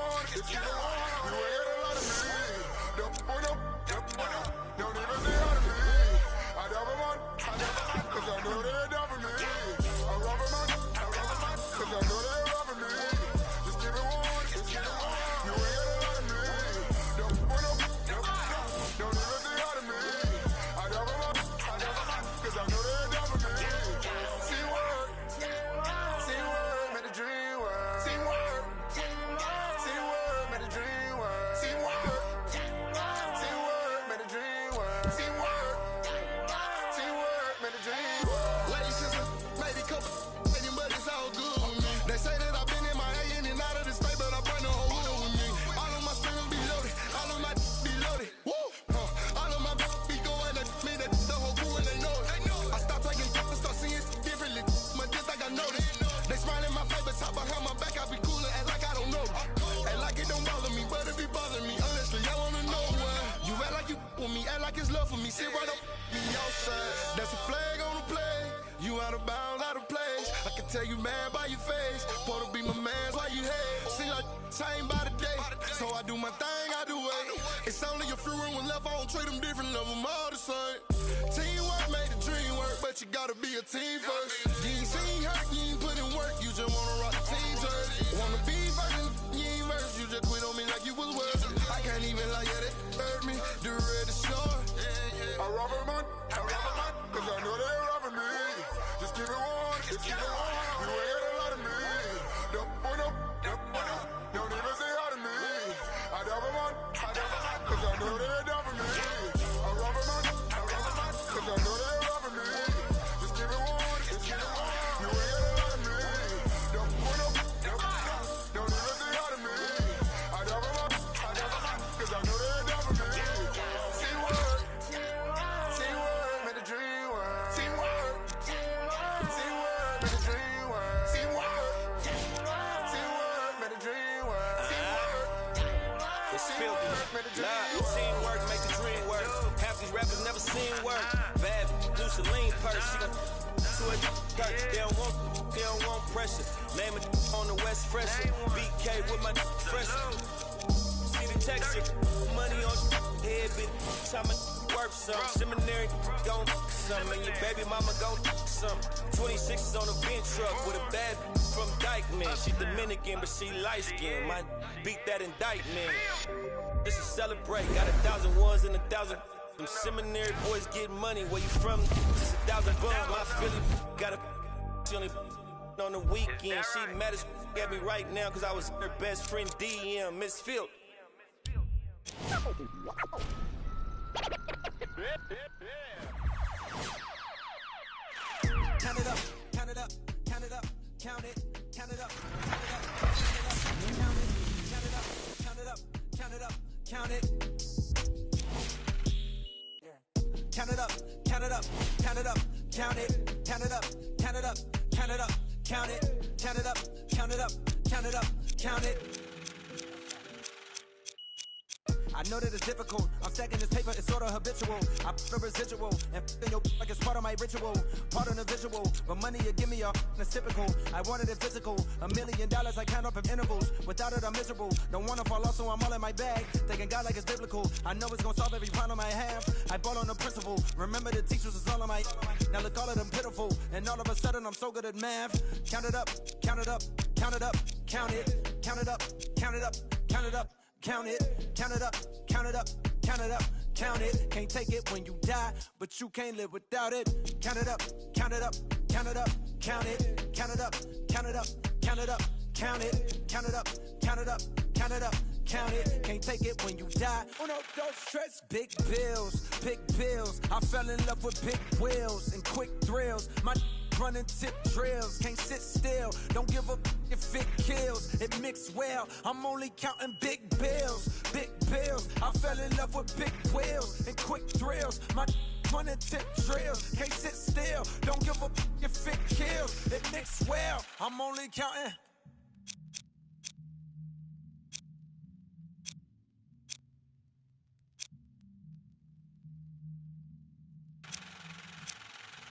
Speaker 10: me sit right up, me outside. That's a flag on the play. You out of bounds, out of place. I can tell you mad by your face. Supposed to be my man, why you hate? See like same by the day. So I do my thing, I do it. It's only a few rooms left, I don't treat them different, love them all the same. Teamwork made the dream work, but you gotta be a team first. You ain't seen hurt, you ain't put in work, you just wanna rock the team jersey. Wanna be first, you ain't first, you just quit on me like you was worth it. I can't even lie, yeah, they hurt me, the red is short. I rob a man, cause I know they robbing me. Just keep it on, just keep it on. You ain't got a lot of me. Don't even say hi to me. I rob a man, cause I know they robbing me. I rob a man, cause I know they robbing me. Just keep it on, just keep it on. You ain't got a lot of me. Don't even say hi to me. I rob a man, cause I know they robbing me. See what? Teamwork, make the dream work. Teamwork, make the dream work. Teamwork, make the dream work.
Speaker 11: It's filthy. Teamwork make the dream work. Half these rappers never seen work. Bad new Celine purse. She gon' to a dirt. They don't want pressure. Name it on the West Fresher. BK with my fresher. See the texture. Money on head, bit time worth some. Seminary gon' some. And your baby mama gon' some. 26 is on a bench truck with a bad from Dykeman. She Dominican, but she light skinned. My beat that indictment. This is celebrate. Got 1,000 ones and 1,000. Them seminary boys get money. Where you from? Just 1,000 bucks. My Philly got a. She only on the weekend. She mad as at me right now because I was her best friend DM, Miss Field.
Speaker 12: Count it up, count it up, count it up, count it, count it up, count it up, count it up, count it up, count it. Count it up, count it up, count it up, count it, count it up, count it up, count it up, count it, count it up, count it up, count it up, count it. I know that it's difficult. I'm stacking this paper, it's sort of habitual. I put a residual and in your like it's part of my ritual, part of the visual. But money you give me it's typical. I wanted it physical. $1 million I count up in intervals. Without it I'm miserable. Don't wanna fall off, so I'm all in my bag. Thinking God like it's biblical. I know it's gonna solve every problem I have. I ball on the principle. Remember the teachers was all on my. Now look all of them pitiful. And all of a sudden I'm so good at math. Count it up, count it up, count it up, count it, count it up, count it up, count it up. Count it, count it up, count it up, count it up, count it. Can't take it when you die, but you can't live without it. Count it up, count it up, count it up, count it, count it up, count it up, count it up, count it, count it up, count it up, count it up, count it. Can't take it when you die. Uno, dos, tres. Big bills, big bills. I fell in love with big wheels and quick thrills. My running tip drills, can't sit still. Don't give up if it kills. It mixed well. I'm only counting big bills, big bills. I fell in love with big wheels and quick thrills. My running tip drills, can't sit still. Don't give up if it kills. It mixed well. I'm only counting.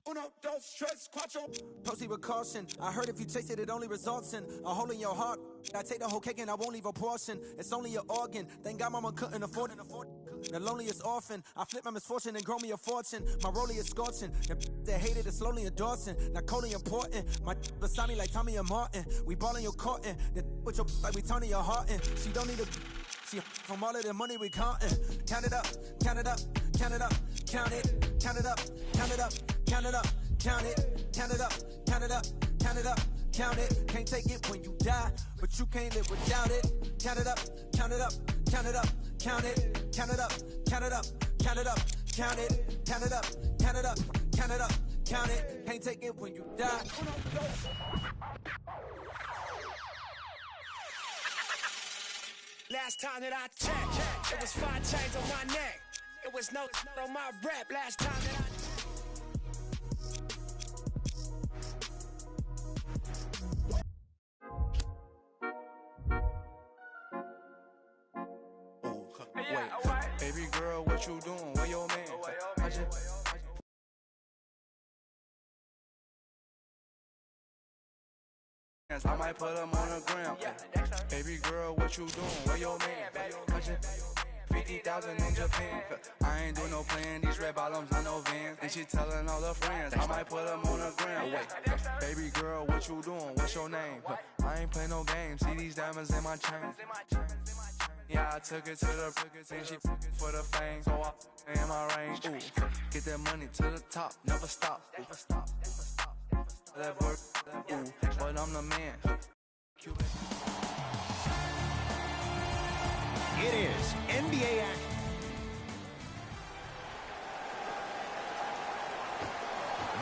Speaker 12: Uno, dos, tres, cuatro. Proceed with caution. I heard if you taste it, it only results in a hole in your heart. I take the whole cake and I won't leave a portion. It's only an organ. Thank God mama couldn't afford it. The loneliest orphan. I flip my misfortune and grow me a fortune. My rollie is scorching. The hated is slowly endorsing. Not coldly important. My beside me like Tommy and Martin. We ballin' your courtin'. The with your like we turning your heart in. She don't need a. She from all of the money we countin'. Count it up, count it up, count it up, count it, count it up, count it up, count it up, count it, count it up, count it up, count it up, count it. Can't take it when you die, but you can't live without it. Count it up, count it up, count it up, count it, count it up, count it up, count it up, count it, count it up, count it up, count it up, count it. Can't take it when you die.
Speaker 13: Last time that I checked, it was 5 chains on my neck. It was no on my rap. Last time that
Speaker 6: Wait, baby girl, what you doing? Where your man? I
Speaker 14: I might put them on the gram. Baby girl, what you doing? Where your man? 50,000 in Japan. I ain't do no plan, these red bottoms on no Vans. And she telling all her friends, I might put them on the gram. Wait, baby girl, what you doing? What's your name? I ain't play no games, see these diamonds in my chain. Yeah, I took it to the and she for the fame. So I in my range. Ooh, get that money to the top, never stop. That work, ooh, but I'm the man.
Speaker 1: It is NBA action.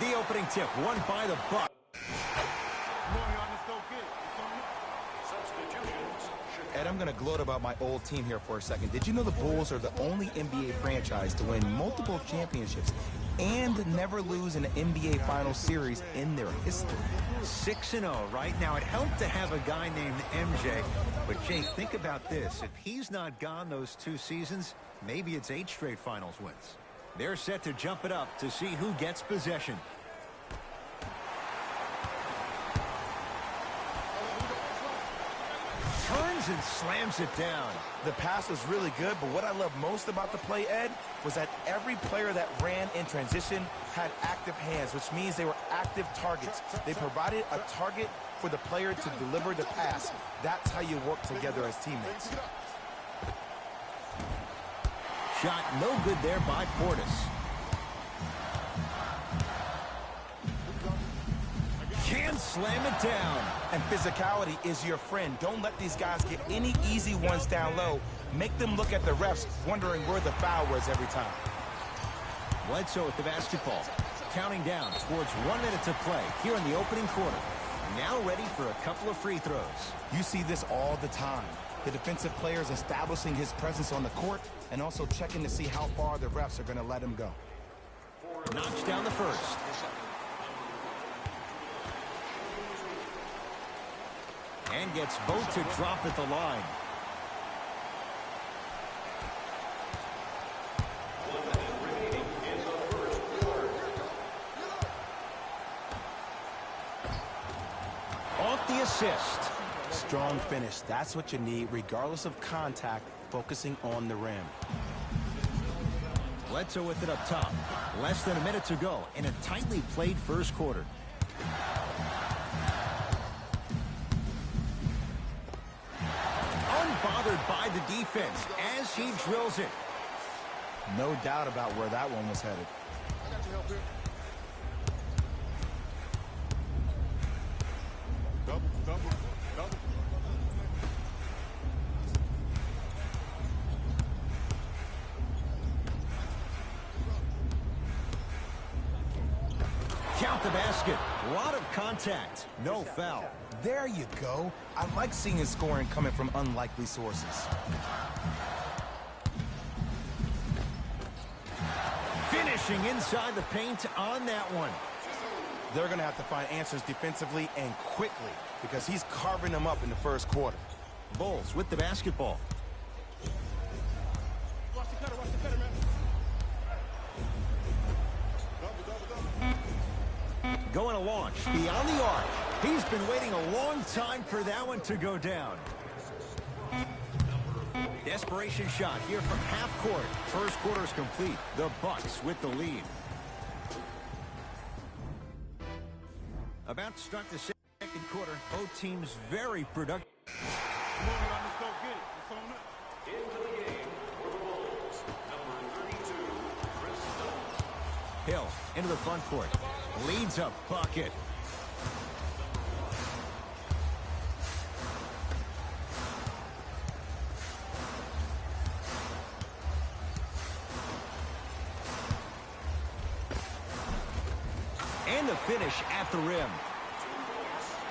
Speaker 1: The opening tip won by the Bucks.
Speaker 4: Ed, I'm going to gloat about my old team here for a second. Did you know the Bulls are the only NBA franchise to win multiple championships and never lose an NBA Finals series in their history?
Speaker 1: 6-0 right now. It helped to have a guy named MJ. But, Jay, think about this. If he's not gone those 2 seasons, maybe it's 8 straight Finals wins. They're set to jump it up to see who gets possession. Turns and slams it down.
Speaker 4: The pass was really good, but what I love most about the play, Ed, was that every player that ran in transition had active hands, which means they were active targets. They provided a target for the player to deliver the pass. That's how you work together as teammates.
Speaker 1: Shot no good there by Portis. Can slam it down.
Speaker 4: And physicality is your friend. Don't let these guys get any easy ones down low. Make them look at the refs, wondering where the foul was every time.
Speaker 1: Bledsoe with the basketball. Counting down towards 1 minute to play here in the opening quarter. Now ready for a couple of free throws.
Speaker 4: You see this all the time. The defensive players establishing his presence on the court and also checking to see how far the refs are going to let him go.
Speaker 1: Knocks down the first. And gets both to drop at the line. Off the assist.
Speaker 4: Strong finish. That's what you need, regardless of contact, focusing on the rim.
Speaker 1: Bledsoe with it up top. Less than a minute to go in a tightly played first quarter. Unbothered by the defense as he drills it.
Speaker 4: No doubt about where that one was headed.
Speaker 10: Double.
Speaker 1: Count the basket. A lot of contact. No foul.
Speaker 4: There you go. I like seeing his scoring coming from unlikely sources.
Speaker 1: Finishing inside the paint on that one.
Speaker 4: They're going to have to find answers defensively and quickly because he's carving them up in the first quarter.
Speaker 1: Bulls with the basketball.
Speaker 10: Watch the cutter, man.
Speaker 1: Going to launch beyond the arc. He's been waiting a long time for that one to go down. Desperation shot here from half court. First quarter is complete. The Bucks with the lead. About to start the second quarter. Both teams very productive.
Speaker 10: Come on, y'all, let's go get it. It's on up.
Speaker 3: Into the game for the Bulls, number 32, Chris Dunn.
Speaker 1: Hill into the front court. Leads a bucket. And the finish at the rim.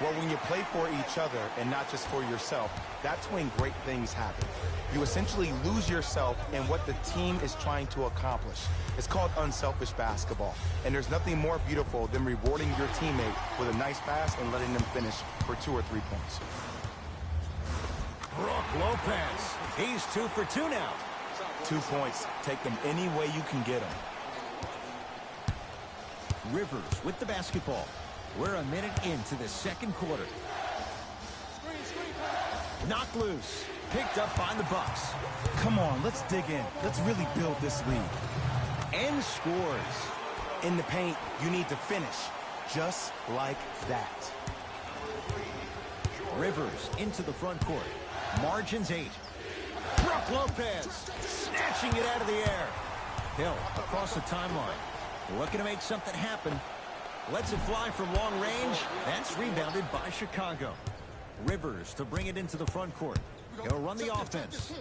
Speaker 4: Well, when you play for each other and not just for yourself, that's when great things happen. You essentially lose yourself in what the team is trying to accomplish. It's called unselfish basketball. And there's nothing more beautiful than rewarding your teammate with a nice pass and letting them finish for 2 or 3 points.
Speaker 1: Brook Lopez. He's 2 for 2 now.
Speaker 4: 2 points. Take them any way you can get them.
Speaker 1: Rivers with the basketball. We're a minute into the second quarter. Knocked loose. Picked up by the Bucks.
Speaker 4: Come on, let's dig in. Let's really build this lead.
Speaker 1: And scores.
Speaker 4: In the paint, you need to finish. Just like that.
Speaker 1: Rivers into the front court. Margins 8. Brook Lopez snatching it out of the air. Hill across the timeline. Looking to make something happen. Lets it fly from long range. That's rebounded by Chicago. Rivers to bring it into the front court. He'll run the offense.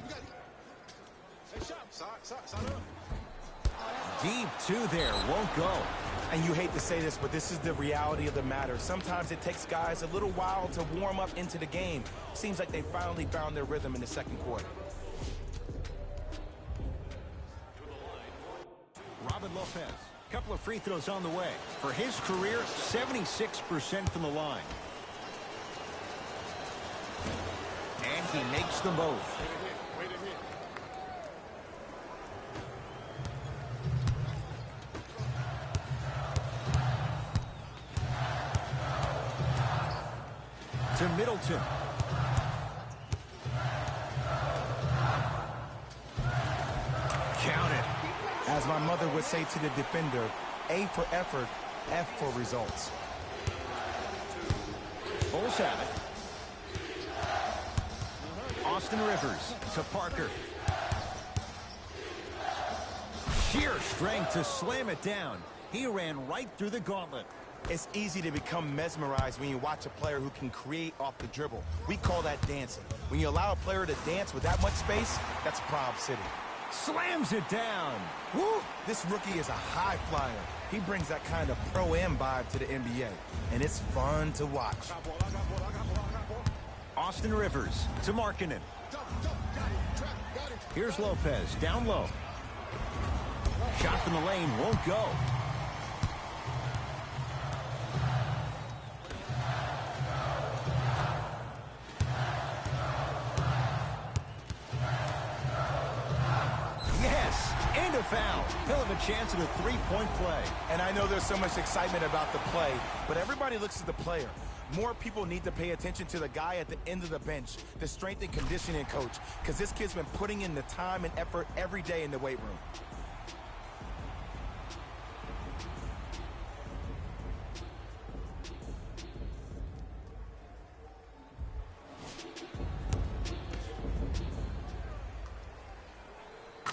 Speaker 1: Deep two there. Won't go.
Speaker 4: And you hate to say this, but this is the reality of the matter. Sometimes it takes guys a little while to warm up into the game. Seems like they finally found their rhythm in the second quarter.
Speaker 1: Robin Lopez. Couple of free throws on the way. For his career, 76% from the line. And he makes them both. To Middleton. Count it.
Speaker 4: As my mother would say to the defender, A for effort, F for results.
Speaker 1: Bulls have it. Austin Rivers to Parker. Sheer strength to slam it down. He ran right through the gauntlet.
Speaker 4: It's easy to become mesmerized when you watch a player who can create off the dribble. We call that dancing. When you allow a player to dance with that much space, that's Prob City.
Speaker 1: Slams it down.
Speaker 4: Woo! This rookie is a high flyer. He brings that kind of pro-am vibe to the NBA, and it's fun to watch.
Speaker 1: Austin Rivers to Markkanen. Here's Lopez, down low. Shot from the lane, won't go. Yes, and a foul. He'll have a chance at a three-point play.
Speaker 4: And I know there's so much excitement about the play, but everybody looks at the player. More people need to pay attention to the guy at the end of the bench, the strength and conditioning coach, because this kid's been putting in the time and effort every day in the weight room.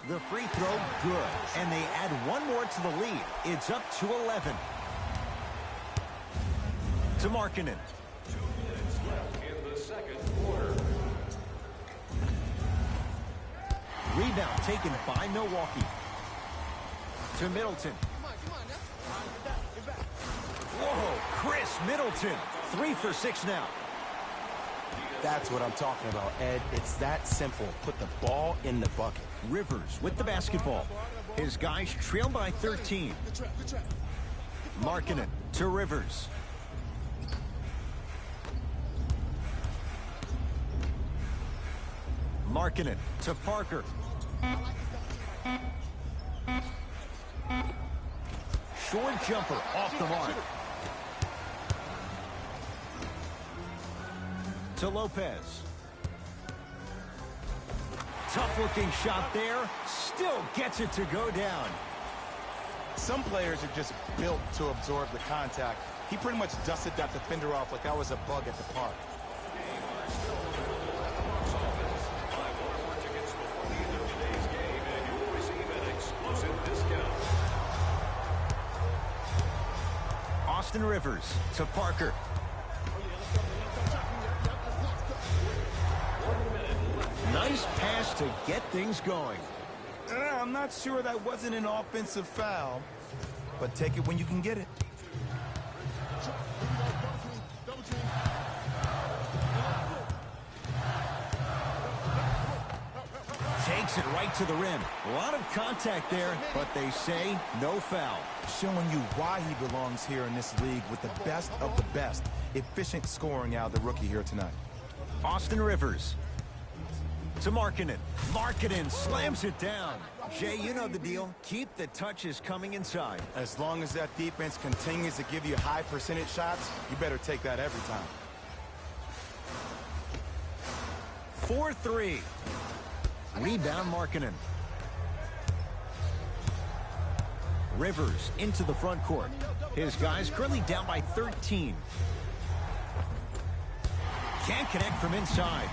Speaker 1: The free throw, good. And they add one more to the lead. It's up to 11. To Markkanen.
Speaker 3: 2 minutes left in the second quarter.
Speaker 1: Rebound taken by Milwaukee. To Middleton. Whoa, Chris Middleton. 3 for 6 now.
Speaker 4: That's what I'm talking about, Ed. It's that simple. Put the ball in the bucket.
Speaker 1: Rivers with the basketball. His guys trail by 13. Markkanen to Rivers. Markkanen to Parker. Short jumper off the mark. To Lopez. Tough-looking shot there. Still gets it to go down.
Speaker 4: Some players are just built to absorb the contact. He pretty much dusted that defender off like that was a bug at the park.
Speaker 1: Austin Rivers to Parker. Nice pass to get things going.
Speaker 4: I'm not sure that wasn't an offensive foul, but take it when you can get it.
Speaker 1: Takes it right to the rim. A lot of contact there, but they say no foul.
Speaker 4: Showing you why he belongs here in this league with the best of the best. Efficient scoring out of the rookie here tonight.
Speaker 1: Austin Rivers. To Markkanen. Markkanen slams it down. Jay, you know the deal. Keep the touches coming inside.
Speaker 4: As long as that defense continues to give you high percentage shots, you better take that every time.
Speaker 1: 4-3. Rebound Markkanen. Rivers into the front court. His guys currently down by 13. Can't connect from inside.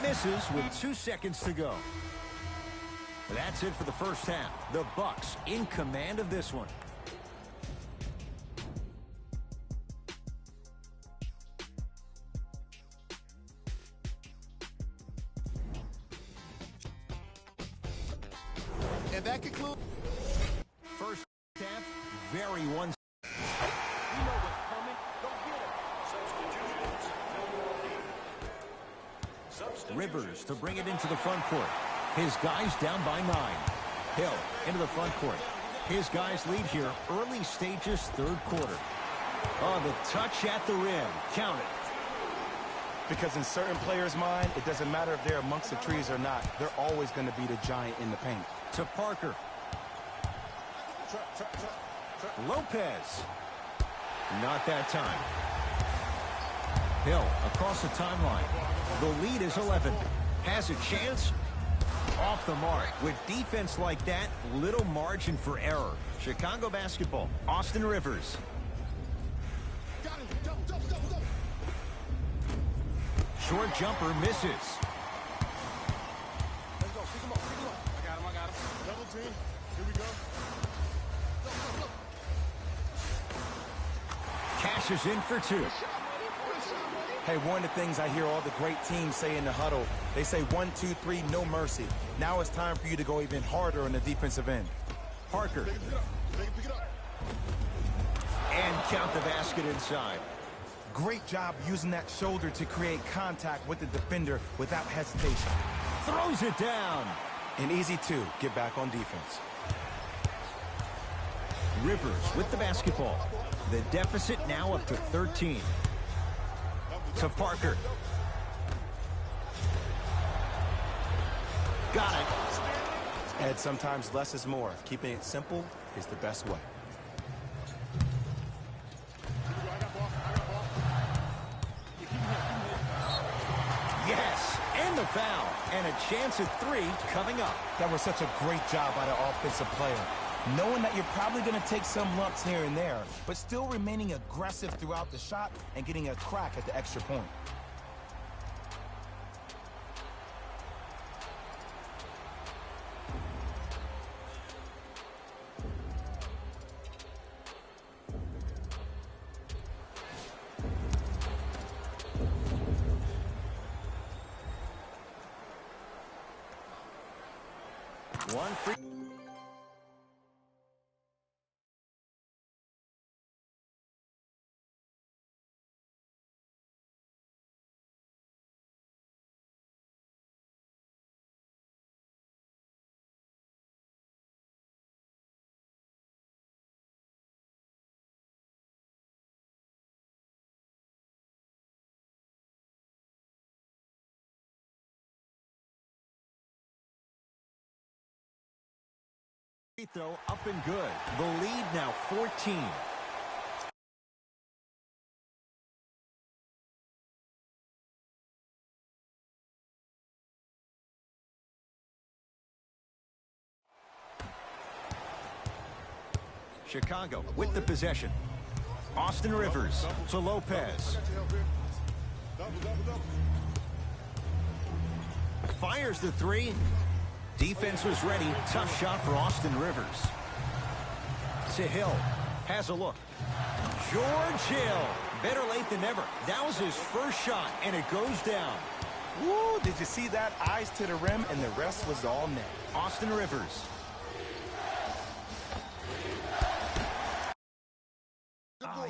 Speaker 1: Misses with 2 seconds to go. That's it for the first half. The Bucks in command of this one.
Speaker 5: And that concludes
Speaker 1: first half. Very one.
Speaker 3: You know what's coming. Go get it. Substitutions.
Speaker 1: Rivers to bring it into the front court. His guys down by 9. Hill into the front court. His guys lead here early stages, third quarter. Oh, the touch at the rim. Count it.
Speaker 4: Because in certain players' mind, it doesn't matter if they're amongst the trees or not. They're always going to be the giant in the paint.
Speaker 1: To Parker. Lopez. Not that time. Hill across the timeline. The lead is 11. Has a chance. Off the mark. With defense like that, little margin for error. Chicago basketball. Austin Rivers. Short jumper misses.
Speaker 5: Let's go. Pick him up. I got him. Double team. Here we go.
Speaker 1: Cashes in for 2.
Speaker 4: Hey, one of the things I hear all the great teams say in the huddle, they say 1, 2, 3, no mercy. Now it's time for you to go even harder on the defensive end.
Speaker 1: Parker.
Speaker 5: Pick it up.
Speaker 1: And count the basket inside.
Speaker 4: Great job using that shoulder to create contact with the defender without hesitation.
Speaker 1: Throws it down.
Speaker 4: And easy to get back on defense.
Speaker 1: Rivers with the basketball. The deficit now up to 13. To Parker. Got it.
Speaker 4: And sometimes less is more. Keeping it simple is the best way.
Speaker 1: Yes, and the foul. And a chance at 3 coming up.
Speaker 4: That was such a great job by the offensive player. Knowing that you're probably going to take some lumps here and there, but still remaining aggressive throughout the shot and getting a crack at the extra point.
Speaker 1: One free. Free throw up and good. The lead now 14. Chicago with the possession. Austin Rivers to Lopez. Fires the 3. Defense was ready. Tough shot for Austin Rivers. To Hill. Has a look. George Hill. Better late than never. That was his first shot, and it goes down.
Speaker 4: Woo! Did you see that? Eyes to the rim, and the rest was all net.
Speaker 1: Austin Rivers.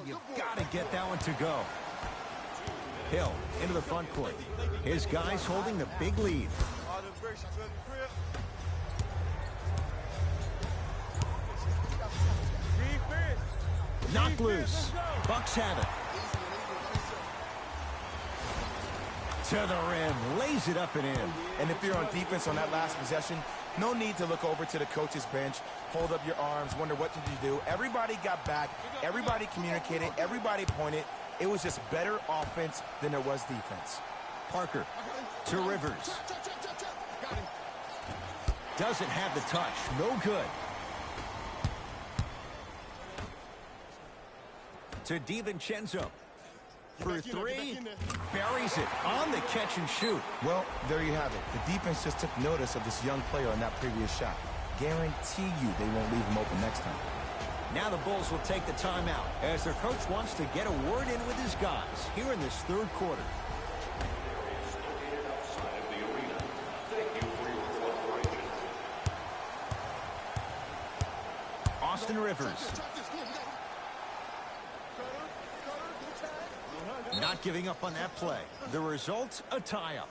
Speaker 1: You've got to get that one to go. Hill into the front court. His guys holding the big lead. knocked loose. Bucks have it. To the rim, lays it up and in.
Speaker 4: And if you're on defense on that last possession, no need to look over to the coach's bench, hold up your arms, wonder what did you do. Everybody got back, everybody communicated, everybody pointed. It was just better offense than there was defense.
Speaker 1: Parker to Rivers. Doesn't have the touch, no good. To DiVincenzo. For three, buries it on the catch and shoot.
Speaker 4: Well, there you have it. The defense just took notice of this young player on that previous shot. Guarantee you they won't leave him open next time.
Speaker 1: Now the Bulls will take the timeout as their coach wants to get a word in with his guys here in this third quarter. Austin Rivers. Not giving up on that play. The result, a tie-up.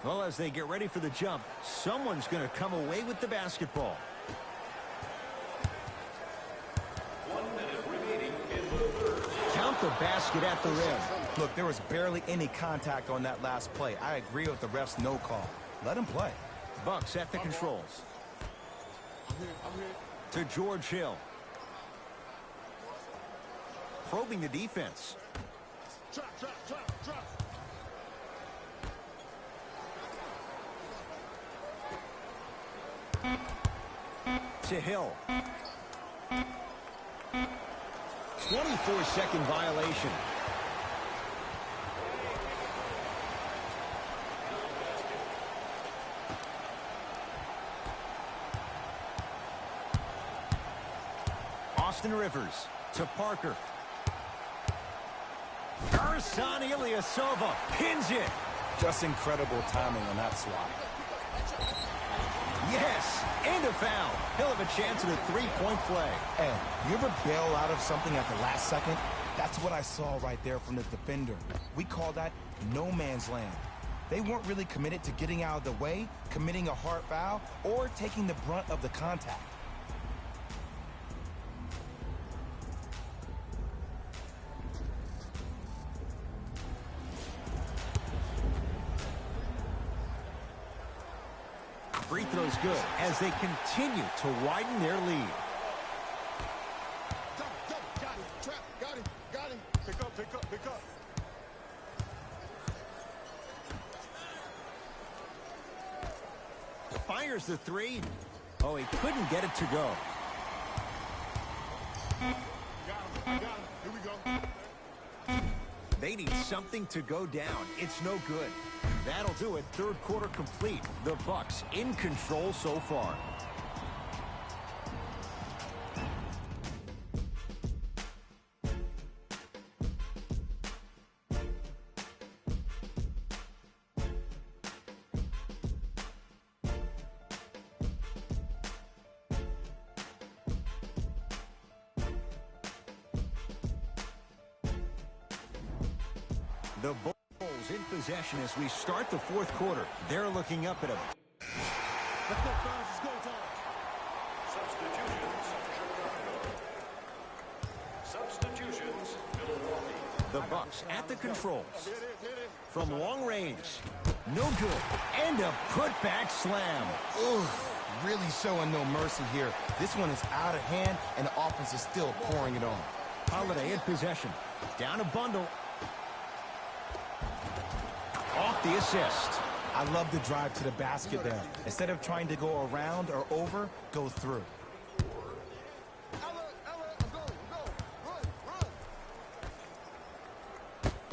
Speaker 1: Well, as they get ready for the jump, someone's going to come away with the basketball.
Speaker 3: 1 minute remaining in the third.
Speaker 1: Count the basket at the rim.
Speaker 4: Look, there was barely any contact on that last play. I agree with the ref's no call. Let him play.
Speaker 1: Bucks at the controls. To George Hill. Probing the defense. To Hill. 24-second violation. Austin Rivers to Parker. Ersan Ilyasova pins it.
Speaker 4: Just incredible timing on that swat.
Speaker 1: Yes, and a foul. He'll have a chance at a three-point play.
Speaker 4: Hey, you ever bail out of something at the last second? That's what I saw right there from the defender. We call that no man's land. They weren't really committed to getting out of the way, committing a hard foul, or taking the brunt of the contact.
Speaker 1: Free throw's good as they continue to widen their lead.
Speaker 5: Got him. Pick up.
Speaker 1: Fires the three. Oh, he couldn't get it to go.
Speaker 5: Got him. Here we go.
Speaker 1: They need something to go down. It's no good. That'll do it. Third quarter complete. The Bucks in control so far. The Bulls in possession as we start the fourth quarter. They're looking up at him.
Speaker 3: Substitutions, Milwaukee.
Speaker 1: The Bucks at the controls. From long range. No good. And a putback slam.
Speaker 4: Oof, really showing no mercy here. This one is out of hand, and the offense is still pouring it on.
Speaker 1: Holiday in possession. Down a bundle. Off the assist.
Speaker 4: I love the drive to the basket there. Instead of trying to go around or over, go through.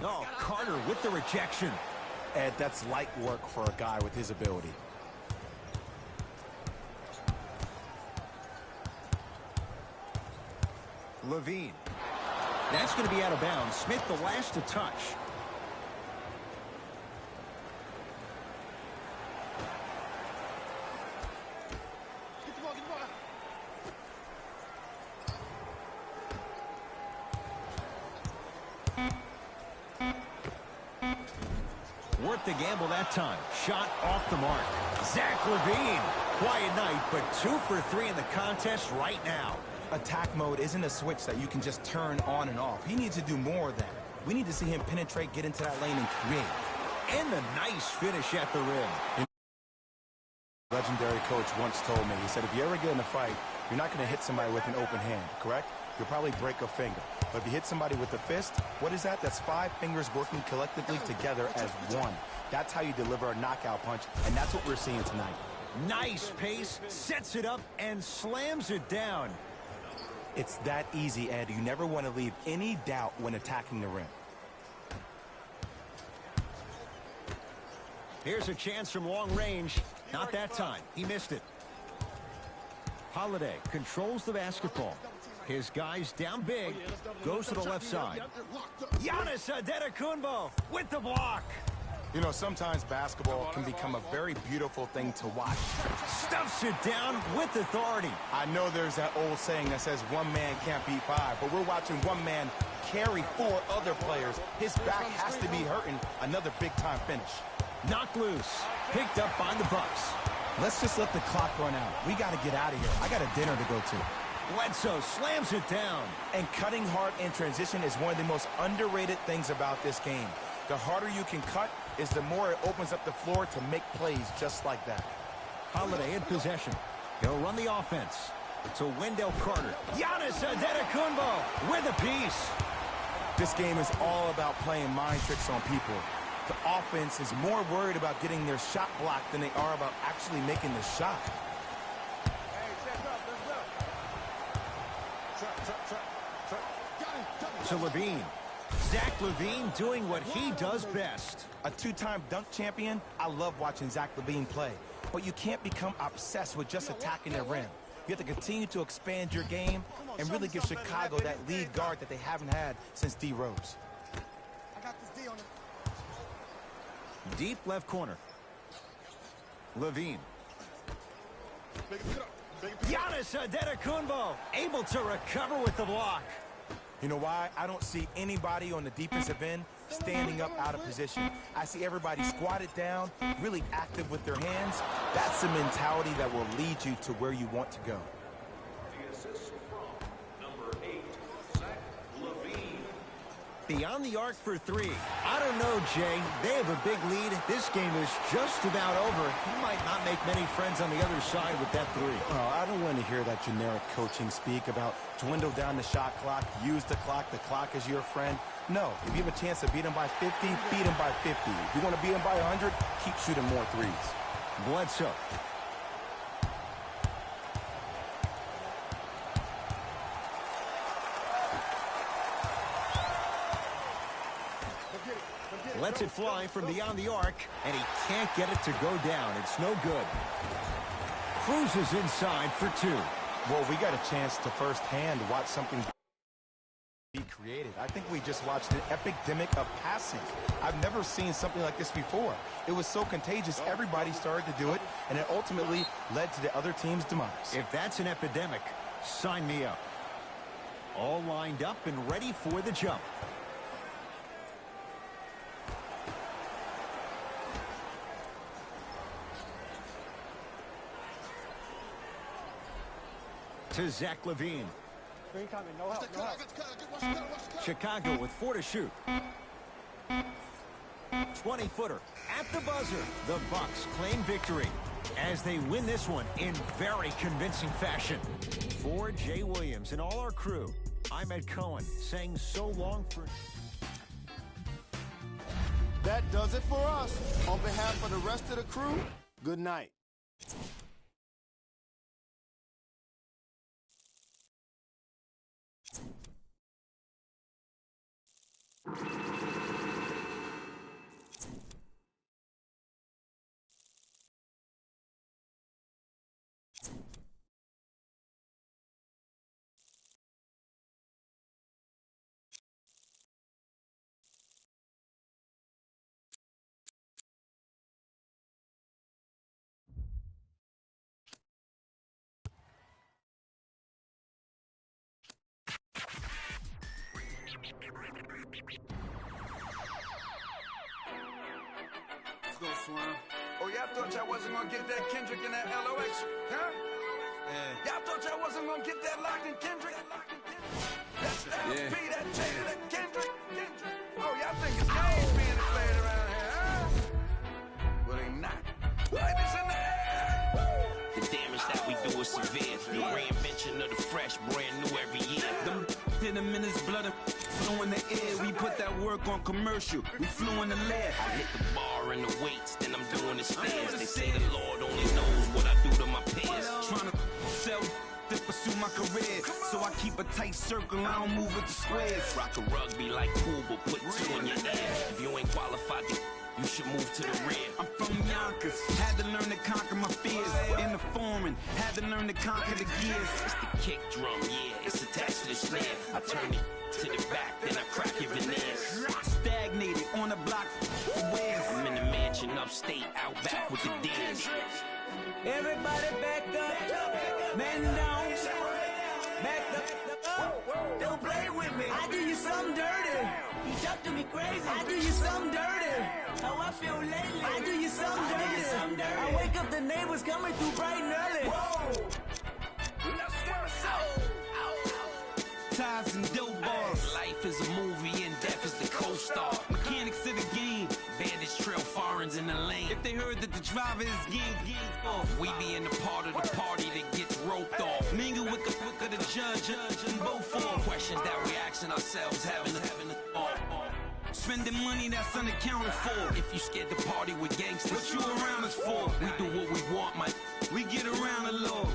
Speaker 1: Oh, Carter with the rejection.
Speaker 4: Ed, that's light work for a guy with his ability.
Speaker 1: Levine. That's going to be out of bounds. Smith the last to touch. Worth the gamble that time. Shot off the mark. Zach LaVine. Quiet night, but 2 for 3 in the contest right now.
Speaker 4: Attack mode isn't a switch that you can just turn on and off. He needs to do more of that. We need to see him penetrate, get into that lane, and create.
Speaker 1: And the nice finish at the rim.
Speaker 4: Legendary coach once told me, he said, if you ever get in a fight, you're not going to hit somebody with an open hand, correct? You'll probably break a finger. But if you hit somebody with a fist, what is that? That's 5 fingers working collectively together as one. That's how you deliver a knockout punch, and that's what we're seeing tonight.
Speaker 1: Nice pace, sets it up, and slams it down.
Speaker 4: It's that easy, Ed. You never want to leave any doubt when attacking the rim.
Speaker 1: Here's a chance from long range. Not that time. He missed it. Holiday controls the basketball. His guy's down big. Goes to the left side. Giannis Antetokounmpo with the block.
Speaker 4: You know, sometimes basketball can become a very beautiful thing to watch.
Speaker 1: Stuffs it down with authority.
Speaker 4: I know there's that old saying that says one man can't beat 5, but we're watching one man carry 4 other players. His back has to be hurting. Another big-time finish.
Speaker 1: Knocked loose. Picked up by the Bucks.
Speaker 4: Let's just let the clock run out. We got to get out of here. I got a dinner to go to.
Speaker 1: Bledsoe slams it down.
Speaker 4: And cutting hard in transition is one of the most underrated things about this game. The harder you can cut is the more it opens up the floor to make plays just like that.
Speaker 1: Holiday in possession. He'll run the offense to Wendell Carter. Giannis Antetokounmpo with a piece.
Speaker 4: This game is all about playing mind tricks on people. The offense is more worried about getting their shot blocked than they are about actually making the shot.
Speaker 1: To LaVine. Zach LaVine doing what he does best.
Speaker 4: A 2-time dunk champion, I love watching Zach LaVine play. But you can't become obsessed with just attacking the rim. You have to continue to expand your game and really give Chicago that lead guard that they haven't had since D. Rose.
Speaker 5: I got this D on him.
Speaker 1: Deep left corner. LaVine. Giannis Antetokounmpo able to recover with the block.
Speaker 4: You know why? I don't see anybody on the defensive end standing up out of position. I see everybody squatted down, really active with their hands. That's the mentality that will lead you to where you want to go.
Speaker 3: The assist from number 8, Zach LaVine.
Speaker 1: Beyond the arc for 3. I don't know, Jay. They have a big lead. This game is just about over. He might not make many friends on the other side with that 3.
Speaker 4: Oh, I don't want to hear that generic coaching speak about dwindle down the shot clock, use the clock is your friend. No, if you have a chance to beat him by 50, beat him by 50. If you want to beat him by 100, keep shooting more threes.
Speaker 1: Bledsoe. Lets it fly from beyond the arc, and he can't get it to go down. It's no good. Cruises inside for 2.
Speaker 4: Well, we got a chance to firsthand watch something be created. I think we just watched an epidemic of passing. I've never seen something like this before. It was so contagious, everybody started to do it, and it ultimately led to the other team's demise.
Speaker 1: If that's an epidemic, sign me up. All lined up and ready for the jump. To Zach LaVine.
Speaker 5: No help, no help.
Speaker 1: Chicago with 4 to shoot. 20-footer at the buzzer. The Bucks claim victory as they win this one in very convincing fashion. For Jay Williams and all our crew, I'm Ed Cohen saying so long for...
Speaker 5: That does it for us. On behalf of the rest of the crew, good night.
Speaker 15: Let's go, Swim. Oh, y'all thought y'all wasn't gonna get that Kendrick and that LOX, huh? Yeah. Y'all thought y'all wasn't gonna
Speaker 14: gonna get that locked in Kendrick? That's Styles P, that Jada, that Kendrick. Oh, y'all think it's games being played around here, huh? Well, they not. Ladies in the air.
Speaker 11: The damage that we do is severe. The reinvention of the fresh, brand new every year.
Speaker 15: Them in them in his blood and flew in the air. We put that work on commercial. We flew in the lab.
Speaker 11: I hit the bar and the weights, then I'm doing the stairs. They say the Lord only knows what I do to my peers.
Speaker 15: Trying to sell to pursue my career. So I keep a tight circle, I don't move with the squares.
Speaker 11: Rock a rugby like pool, but put two in your ear. If you ain't qualified, you should move to the rear.
Speaker 15: I'm from Yonkers, had to learn to conquer my fears. In the foreign, had to learn to conquer the gears.
Speaker 11: It's the kick drum, yeah, it's attached to the snare. I turn it to the back, then I crack your veneers.
Speaker 15: Stagnated on the block for wears.
Speaker 11: I'm in the mansion upstate, out back with the D's.
Speaker 2: Everybody back up, man down, back up, don't play with me. I do you something dirty. You talk to me crazy. I do you something dirty. How I feel lately. I do you something dirty. I wake up, the neighbors coming through bright and early. Whoa.
Speaker 15: Ties and dope bars.
Speaker 11: Life is a movie and death is the co-star.
Speaker 15: Mechanics of the game.
Speaker 11: Bandits trail foreigns in the lane.
Speaker 15: If they heard that the driver is gang off,
Speaker 11: we be in the part of the party that gets roped off.
Speaker 15: Mingle with the book of the judge and both form.
Speaker 11: Questions that we asking ourselves, having the
Speaker 15: spending money that's unaccounted for.
Speaker 11: If you scared to party with gangsters,
Speaker 15: what you around us for?
Speaker 11: We do what we want, man.
Speaker 15: We get around the law.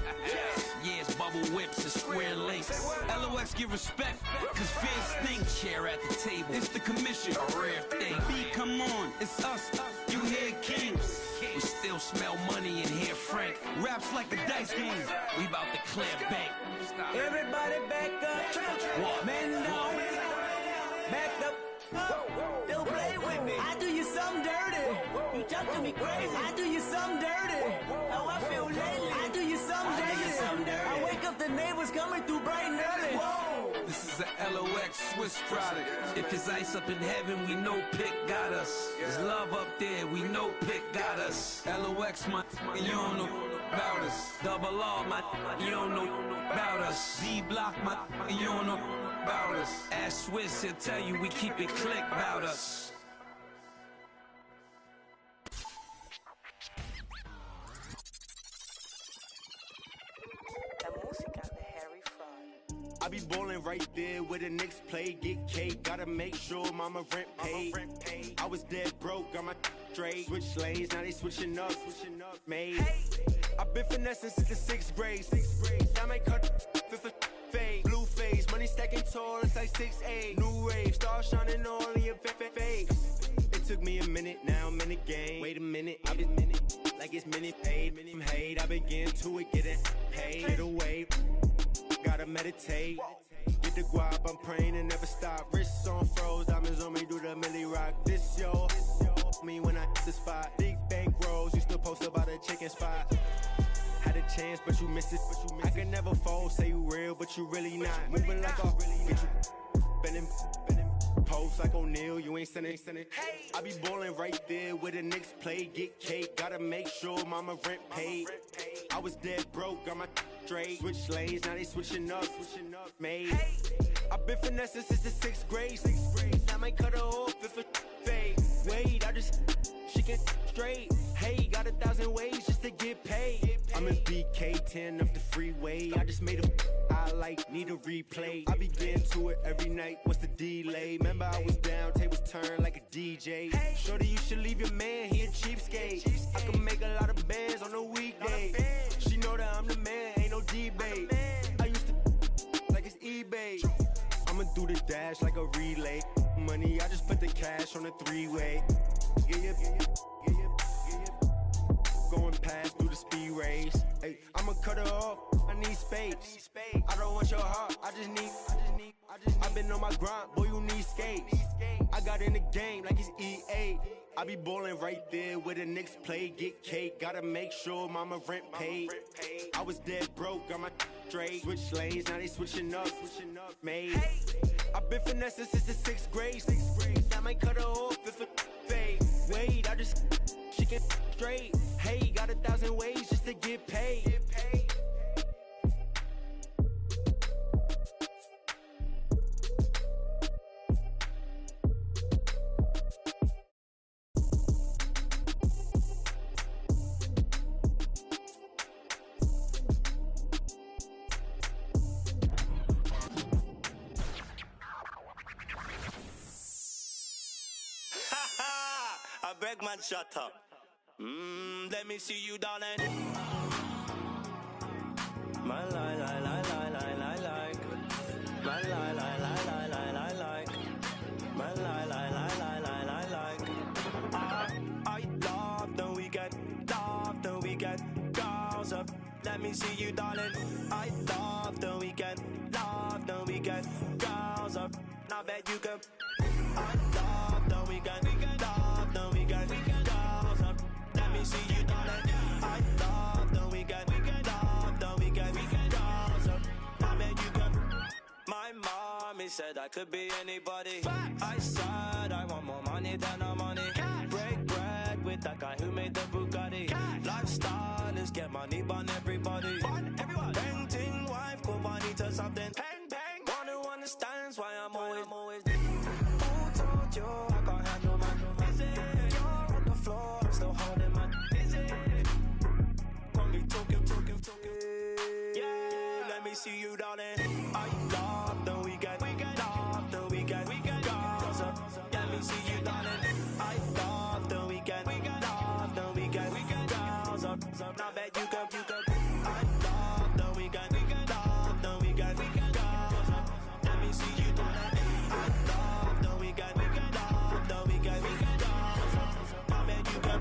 Speaker 11: Yeah, it's bubble whips and square links.
Speaker 15: LOX give respect, cause fear stinks.
Speaker 11: Chair at the table,
Speaker 15: it's the commission.
Speaker 11: A rare thing.
Speaker 15: B, come on, it's us. You hear kings.
Speaker 11: We still smell money and hear Frank.
Speaker 15: Raps like a dice game.
Speaker 11: We about to clear bank.
Speaker 2: Everybody back up.
Speaker 11: What?
Speaker 2: Man down. Back up. Don't play with me. I do you something dirty. You talk to me crazy. I do you something dirty. How I feel lately. I do you something dirty. I wake up, the neighbors coming through bright and early. Whoa.
Speaker 15: This is a LOX Swiss product.
Speaker 11: If it's ice up in heaven, we know Pick got us. There's love up there, we know Pick got us.
Speaker 15: LOX, my, you don't know about us.
Speaker 11: Double R, my, you don't know about us.
Speaker 15: D-Block, my, you don't know about us.
Speaker 11: Ask Swiss, he'll tell you we keep it click about us.
Speaker 16: I be ballin' right there where the Knicks play, get cake, gotta make sure mama rent paid. I was dead broke, got my straight, switch lanes, now they switching up, made. I been finessing since the 6th grade, I might cut fifth fade, blue face, money stacking tall, it's like 6'8", new rave, star shining all in your face. It took me a minute, now I'm in the game. Wait a minute, I've been like it's minute paid, hate. I begin to it, getting paid. Get away, gotta meditate. Get the guap, I'm praying and never stop. Wrists on froze, diamonds on me, do the milli rock. This yo, me when I hit the spot. Big bank rolls, you still post about a chicken spot. Had a chance, but you missed it. I can never fold, say you real, but you really not. Moving like a get you bending. Post like O'Neal, you ain't sending. I be ballin' right there where the Knicks play, get cake, gotta make sure mama rent paid. I was dead broke, got my straight, switch lanes, now they switching up, made. I been finessing since the 6th grade, I might cut her off if it fade. Wait, I just, she can straight, hey, got 1,000 ways just to get paid. I'm in BK10 up the freeway, I just made a highlight, need a replay. I be getting to it every night, what's the delay? Remember I was down, tables turned like a DJ. Shorty, you should leave your man, he a cheapskate. I can make a lot of bands on a weekday. She know that I'm the man, ain't no debate. I used to like it's eBay. I'ma do the dash like a relay. Money, I just put the cash on a 3-way. Going past through the speed race. Hey, I'ma cut her off, I need space. I don't want your heart, I just need. I've been on my grind, boy, you need skates. I got in the game like it's EA. I be ballin' right there where the Knicks play, get cake, gotta make sure mama rent paid. I was dead broke, got my straight, switch lanes, now they switching up, made. I been finessing since the 6th grade, I might cut her off if it fade. Wait, I just, she can straight, hey, got 1,000 ways just to get paid.
Speaker 11: I beg man, shut up. Let me see you, darling. My lie, lie, lie, lie, lie, lie, like. My lie, lie, lie, lie, lie, lie, like. My lie, lie, lie, lie, lie, lie, like. I love the weekend, girls up. Let me see you, darling. I love the weekend, girls up. Now bet you can. I love the weekend, girls up. Let me see you, darling. I love the weekend, girls up. Now bet you can. My mommy said I could be anybody. I said I want more money than no money. Break bread with that guy who made the Bugatti. Lifestyle is get money, burn everybody. Painting wife, go money to something. One who understands why I'm always. Who told you I can't handle my? You're on the floor, I'm still holding my. Gonna be talking. Yeah, let me see you, darling. I love the weekend, girls up. Let me see you, darling. I love the weekend, girls up. Now bet you can. I love the weekend, girls up. Let me see you, darling. I love the weekend, girls up. Now bet you can.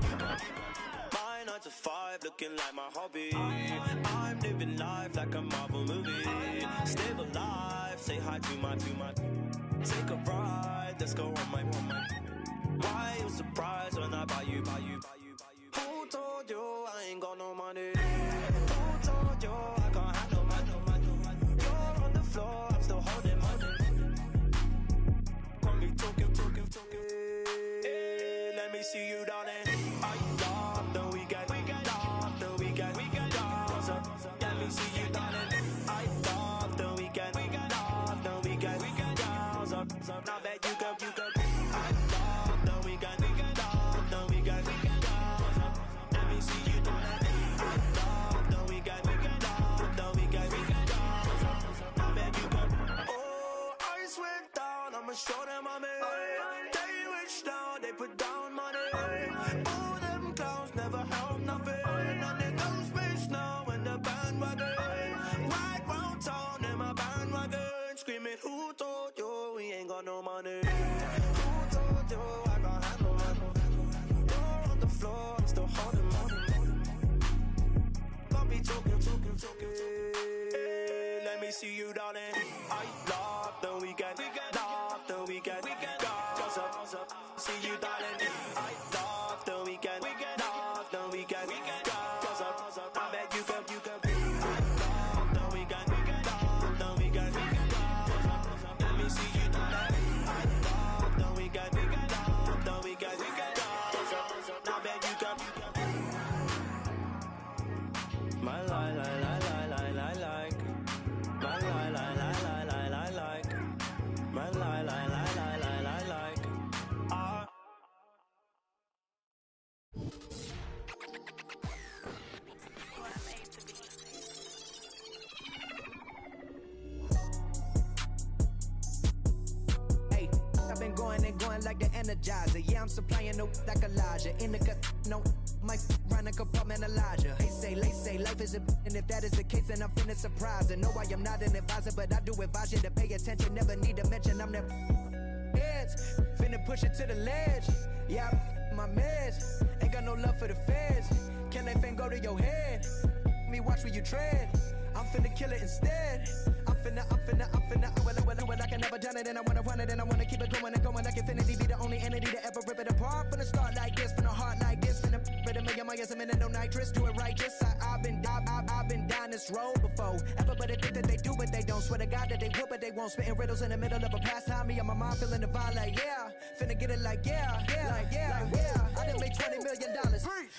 Speaker 11: My 9 to 5 looking like my hobby. I'm living life like a Marvel movie. Still alive, say hi to my. Take a ride, let's go on my. Why you surprised when I buy you? Who told you I ain't got no money? Who told you I can't handle money? You're on the floor, I'm still holding money. Gonna be talking. Hey, let me see you, darling. I love the weekend, girls up. Let me see you, darling. I love the weekend, girls up. Now bet you can. I love the weekend, girls up. Let me see you, darling. I love the weekend, girls up. Now bet you can. Oh, ice went down, I'ma show them I'm in. They rich now, they put down money. All them clowns never help nothing. And they go space now in the bandwagon. Right round town in my bandwagon. Screaming, who told you we ain't got no money? Who told you I can't handle money? You're on the floor, I'm still holding money. Gonna be talking. Let me see you, darling. I love the weekend, girls up. See you, darling. I love the weekend, girls up. I bet you can. I love the weekend, girls up. Let me see you, darling. I love the weekend, girls up. I bet you can. My lie, like. My lie, like. My lie, like.
Speaker 12: Hey, I've been going like the Energizer. Yeah, I'm supplying no like Elijah. In the cut, no, my run a compartment Elijah. They say life is a and if that is the case, then I'm finna surprise. And no, I am not an advisor, but I do advise you to pay attention. Never need to mention I'm the heads. Finna push it to the ledge. Yeah, my meds. Ain't got no love for the feds. Can that thing go to your head? Me watch where you tread. I'm finna kill it instead. I'm finna well, I can never done it, and I wanna run it, and I wanna keep it going and going like infinity. Be the only entity to ever rip it apart. Finna start like this, finna heart like this, finna rip it a million miles a minute, no nitrous. Do it right, just I've been down this road before. Everybody think that they do, but they don't. Swear to God that they would, but they won't. Spitting riddles in the middle of a pastime. Me and my mind feeling the vibe like yeah, finna get it like yeah. I done made $20 million.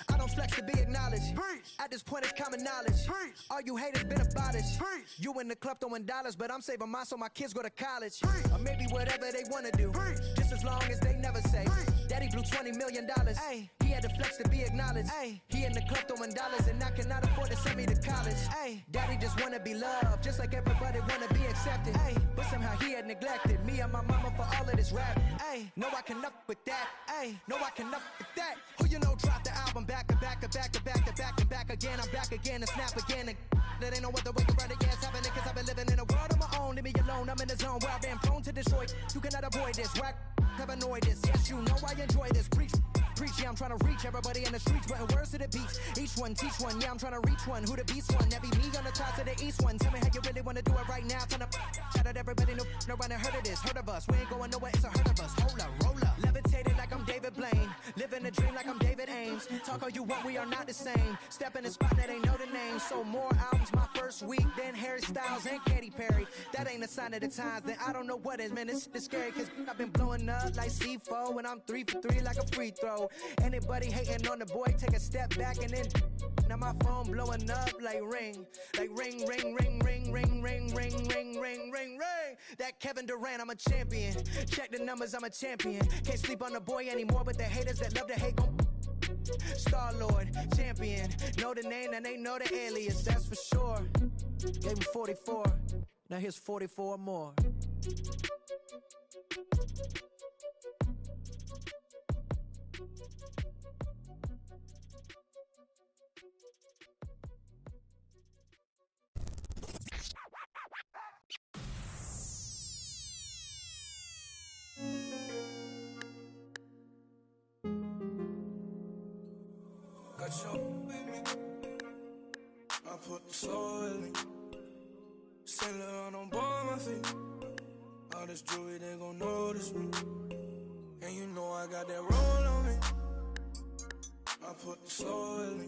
Speaker 12: I don't flex to be acknowledged. At this point, it's common knowledge. All you haters been abolished. You in the club throwing dollars, but I'm saving mine so my kids go to college. Or maybe whatever they wanna do. Just as long as they never say, Daddy blew $20 million. Ay, he had to flex to be acknowledged. Ay, he in the club throwing dollars, and I cannot afford to send me to college. Ay, Daddy just wanna be loved, just like everybody wanna be accepted. Ay, but somehow he had neglected me and my mama for all of this rap. Ayy, no, I can up with that. Ayy, no, I can up with that. Who you know dropped the album back to back to back to back to back to back again. I'm back again and snap again. That ain't no other way to run it, yeah, it's happening cause I've been living in a world of my own. Leave me alone, I'm in the zone where I've been prone to destroy. You cannot avoid this, whack, have annoyed this. Yes, you know I enjoy this, preach, yeah, I'm trying to reach everybody in the streets, putting words to the beats. Each one, teach one, yeah, I'm trying to reach one. Who the beast one, that be me on the top of the east one. Tell me how you really want to do it right now. Trying to shout out everybody, no one heard of this, heard of us. We ain't going nowhere, it's a hurt of us. Hold up, roll up. Levitating like I'm David Blaine. Living a dream like I'm David Ames. Talk all you want, we are not the same. Step in the spot that ain't know the name. So more albums my first week than Harry Styles and Katy Perry. That ain't a sign of the times, then I don't know what is, man. It's scary cause I've been blowing up like C4 and I'm 3 for 3 like a free throw. Anybody hating on the boy, take a step back and then now my phone blowing up like ring, ring, ring, ring, ring, ring, ring, ring, ring, ring, ring. That Kevin Durant, I'm a champion. Check the numbers, I'm a champion. Can't sleep on the boy anymore, but the haters that love to hate gon' Star-Lord, champion. Know the name and they know the alias, that's for sure. Gave him 44, now here's 44 more.
Speaker 7: Got your with me. I put the soul in me. Saint Laurent on board my feet. All this jewelry, they gon' notice me. And you know I got that roll on me. I put the soul in me.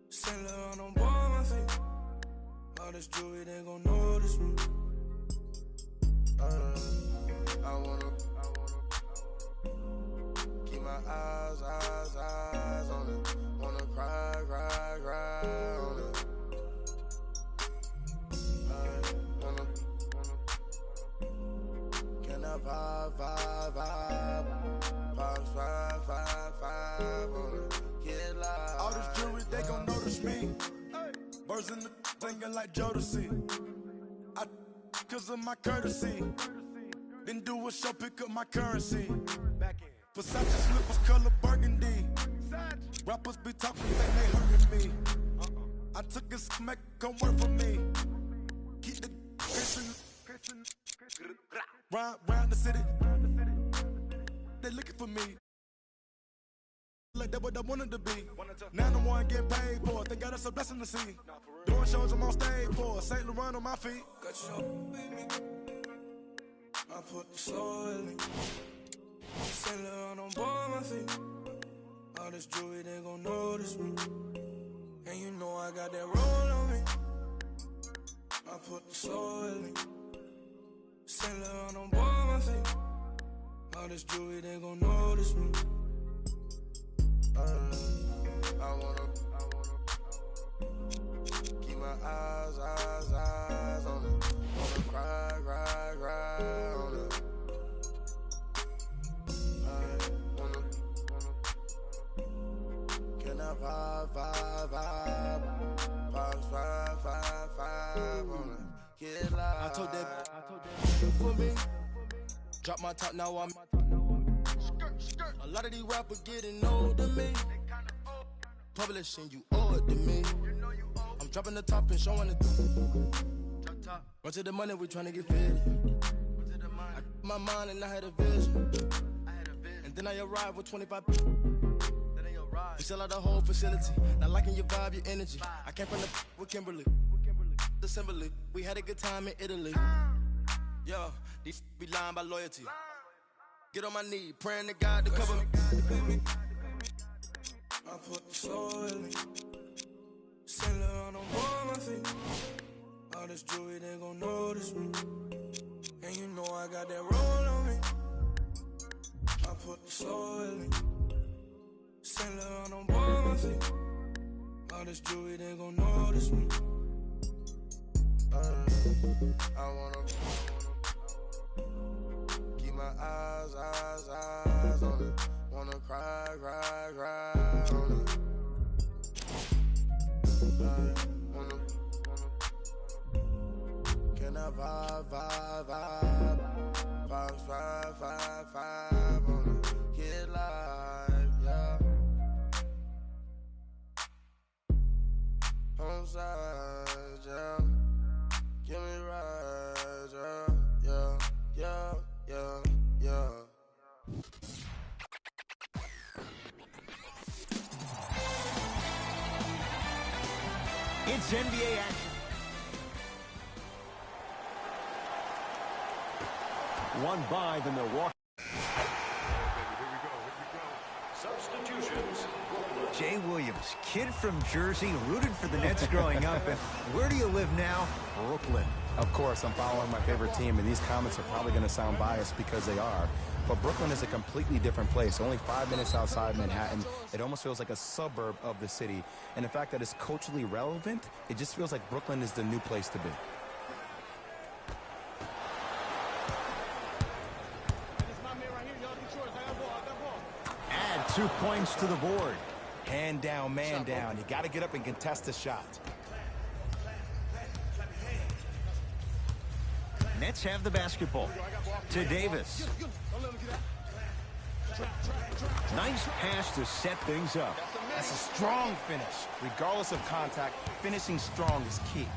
Speaker 7: Saint Laurent on board my feet. All this jewelry, they gon' notice me. I wanna keep my eyes on it. Wanna cry on it. Can I vibe on it? Get live.
Speaker 17: All this jewelry, they gon' notice me. Birds in the thinking like Jodeci. Cause of my courtesy. Then do a show, pick up my currency. Versace slippers, color burgundy. Rappers be talking, think they hurting me. I took a smack, come work for me. Keep the pissing. Round the city. They looking for me. Like that what I wanted to be. Now the one getting paid for it. They got us a blessing to see. Doing shows I'm on stage for. Saint Laurent on my feet.
Speaker 7: Got your with me. I put the soul in me. Saint Laurent on board my feet. All this jewelry, they gon' notice me. And you know I got that roll on me. I put the soul in me. Saint Laurent on board my feet. All this jewelry, they gon' notice me. I wanna keep my eyes on it. Wanna cry on it. Can I vibe on it? Get live.
Speaker 17: I told that for me. Drop my top, now I'm a lot of these rappers getting old to me. Publishing, you owe it to me. I'm dropping the top and showing it. Run to the money, we tryna get fed. I my mind and I had a vision. And then I arrived with 25. We sell out the whole facility. Not liking your vibe, your energy. I came from the with Kimberly. Assembly. We had a good time in Italy. Yo, these be lying by loyalty. Get on my knee, praying to God to cover me.
Speaker 7: I put the soul in me. Saint Laurent on board my feet. All this jewelry, they gon' notice me. And you know I got that roll on me. I put the soul in me. Saint Laurent on board my feet. All this jewelry, they gon' notice me. I wanna keep my eyes on it. Wanna cry on it. Can I vibe
Speaker 1: It's NBA action. Won by the Milwaukee.
Speaker 3: Substitutions.
Speaker 1: Jay Williams, kid from Jersey, rooted for the Nets growing up. And where do you live now? Brooklyn.
Speaker 4: Of course, I'm following my favorite team, and these comments are probably going to sound biased because they are. But Brooklyn is a completely different place. Only 5 minutes outside Manhattan. It almost feels like a suburb of the city. And the fact that it's culturally relevant, it just feels like Brooklyn is the new place to be.
Speaker 1: Add 2 points to the board.
Speaker 4: Hand down, man down. You got to get up and contest the shot.
Speaker 1: Nets have the basketball. To Davis. Nice pass to set things up.
Speaker 4: That's a strong finish. Regardless of contact, finishing strong is key.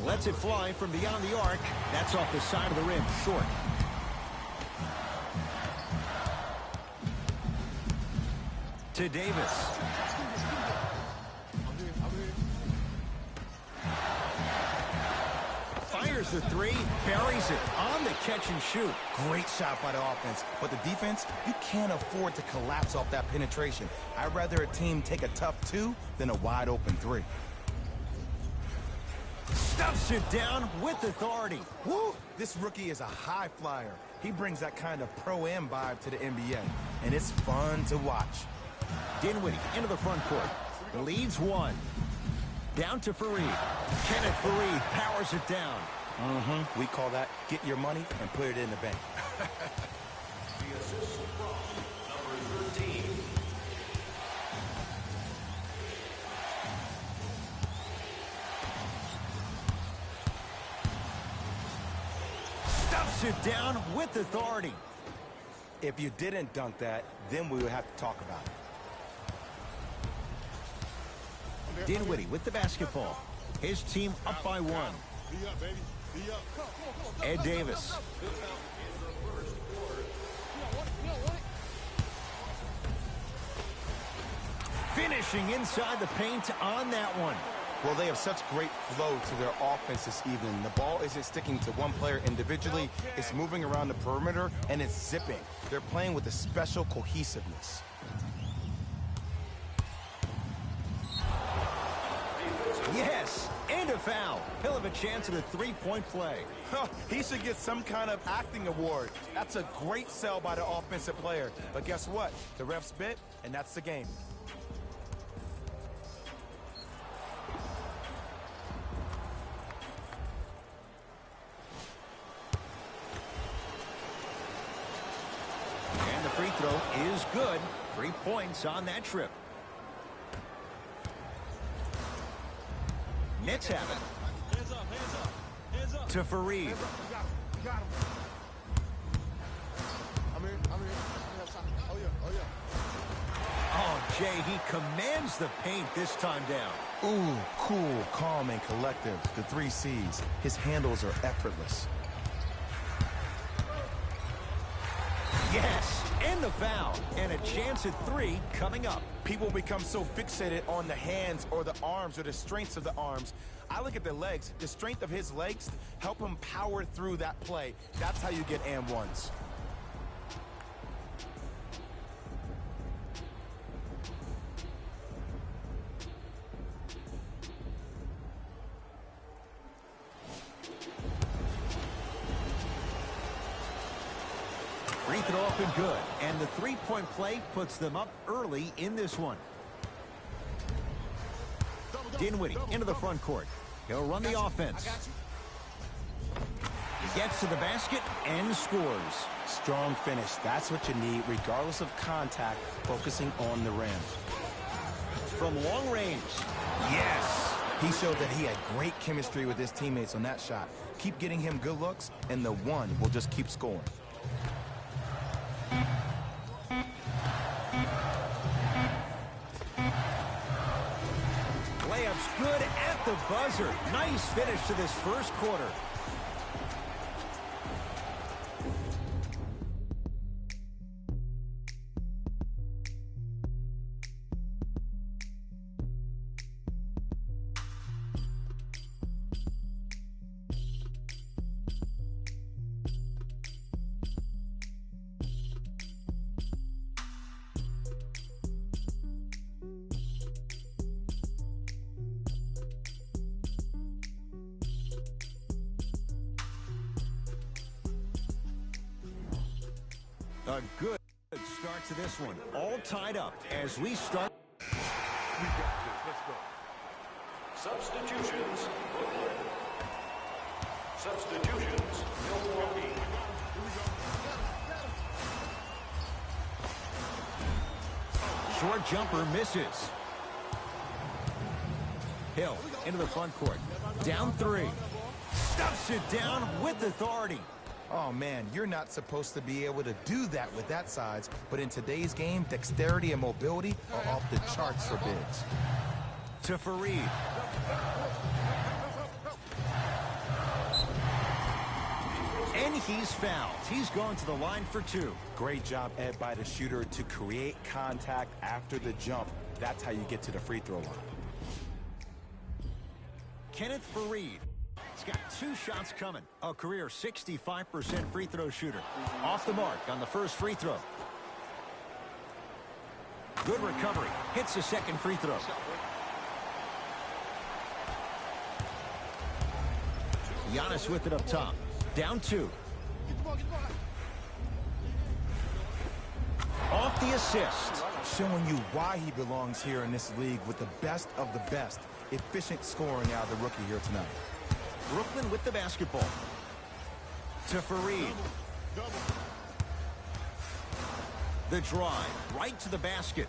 Speaker 1: Lets it fly from beyond the arc. That's off the side of the rim, short. To Davis. Fires the three, buries it on the catch and shoot.
Speaker 4: Great shot by the offense, but the defense, you can't afford to collapse off that penetration. I'd rather a team take a tough 2 than a wide open 3.
Speaker 1: Stuffs it down with authority.
Speaker 4: Woo! This rookie is a high flyer. He brings that kind of pro-am vibe to the NBA, and it's fun to watch.
Speaker 1: Dinwiddie into the front court. Leads 1. Down to Fareed. Kenneth Fareed powers it down.
Speaker 4: We call that get your money and put it in the bank.
Speaker 3: The assist from number 13.
Speaker 1: Stuffs it down with authority.
Speaker 4: If you didn't dunk that, then we would have to talk about it.
Speaker 1: Dinwiddie with the basketball. His team up by 1. Ed Davis. Finishing inside the paint on that one.
Speaker 4: Well, they have such great flow to their offense this evening. The ball isn't sticking to one player individually. It's moving around the perimeter, and it's zipping. They're playing with a special cohesiveness.
Speaker 1: Yes, and a foul. He'll have a chance at a 3-point play.
Speaker 4: He should get some kind of acting award. That's a great sell by the offensive player. But guess what? The refs bit, and that's the game.
Speaker 1: And the free throw is good. 3 points on that trip. Nets have it.
Speaker 3: Hands up, hands up, hands up.
Speaker 1: To Fareed.
Speaker 5: You got him. I'm here. Oh, yeah.
Speaker 1: Oh, Jay, he commands the paint this time down.
Speaker 4: Ooh, cool, calm, and collective. The 3 C's. His handles are effortless.
Speaker 1: Yes, and the foul. And a chance at 3 coming up.
Speaker 4: People become so fixated on the hands or the arms or the strengths of the arms. I look at the legs. The strength of his legs help him power through that play. That's how you get and ones.
Speaker 1: Free throw up and good. And the 3-point play puts them up early in this one. Dinwiddie into the front court. He'll run the offense. He gets to the basket and scores.
Speaker 4: Strong finish. That's what you need, regardless of contact, focusing on the rim.
Speaker 1: From long range. Yes.
Speaker 4: He showed that he had great chemistry with his teammates on that shot. Keep getting him good looks, and the one will just keep scoring.
Speaker 1: Layup's good at the buzzer. Nice finish to this first quarter. A good start to this one. All tied up as we start.
Speaker 3: We got this. Let's go. Substitutions, Brooklyn. Substitutions, Milwaukee.
Speaker 1: Short jumper misses. Hill into the front court. Down 3. Stuffs it down with authority.
Speaker 4: Oh, man, you're not supposed to be able to do that with that size, but in today's game, dexterity and mobility are off the charts for bigs.
Speaker 1: To Fareed. And he's fouled. He's going to the line for 2.
Speaker 4: Great job, Ed, by the shooter to create contact after the jump. That's how you get to the free throw line.
Speaker 1: Kenneth Fareed. He's got 2 shots coming. A career 65% free throw shooter. Off the mark on the first free throw. Good recovery. Hits the second free throw. Giannis with it up top. Down 2. Off the assist.
Speaker 4: Showing you why he belongs here in this league with the best of the best. Efficient scoring out of the rookie here tonight.
Speaker 1: Brooklyn with the basketball. To Fareed. The drive. Right to the basket.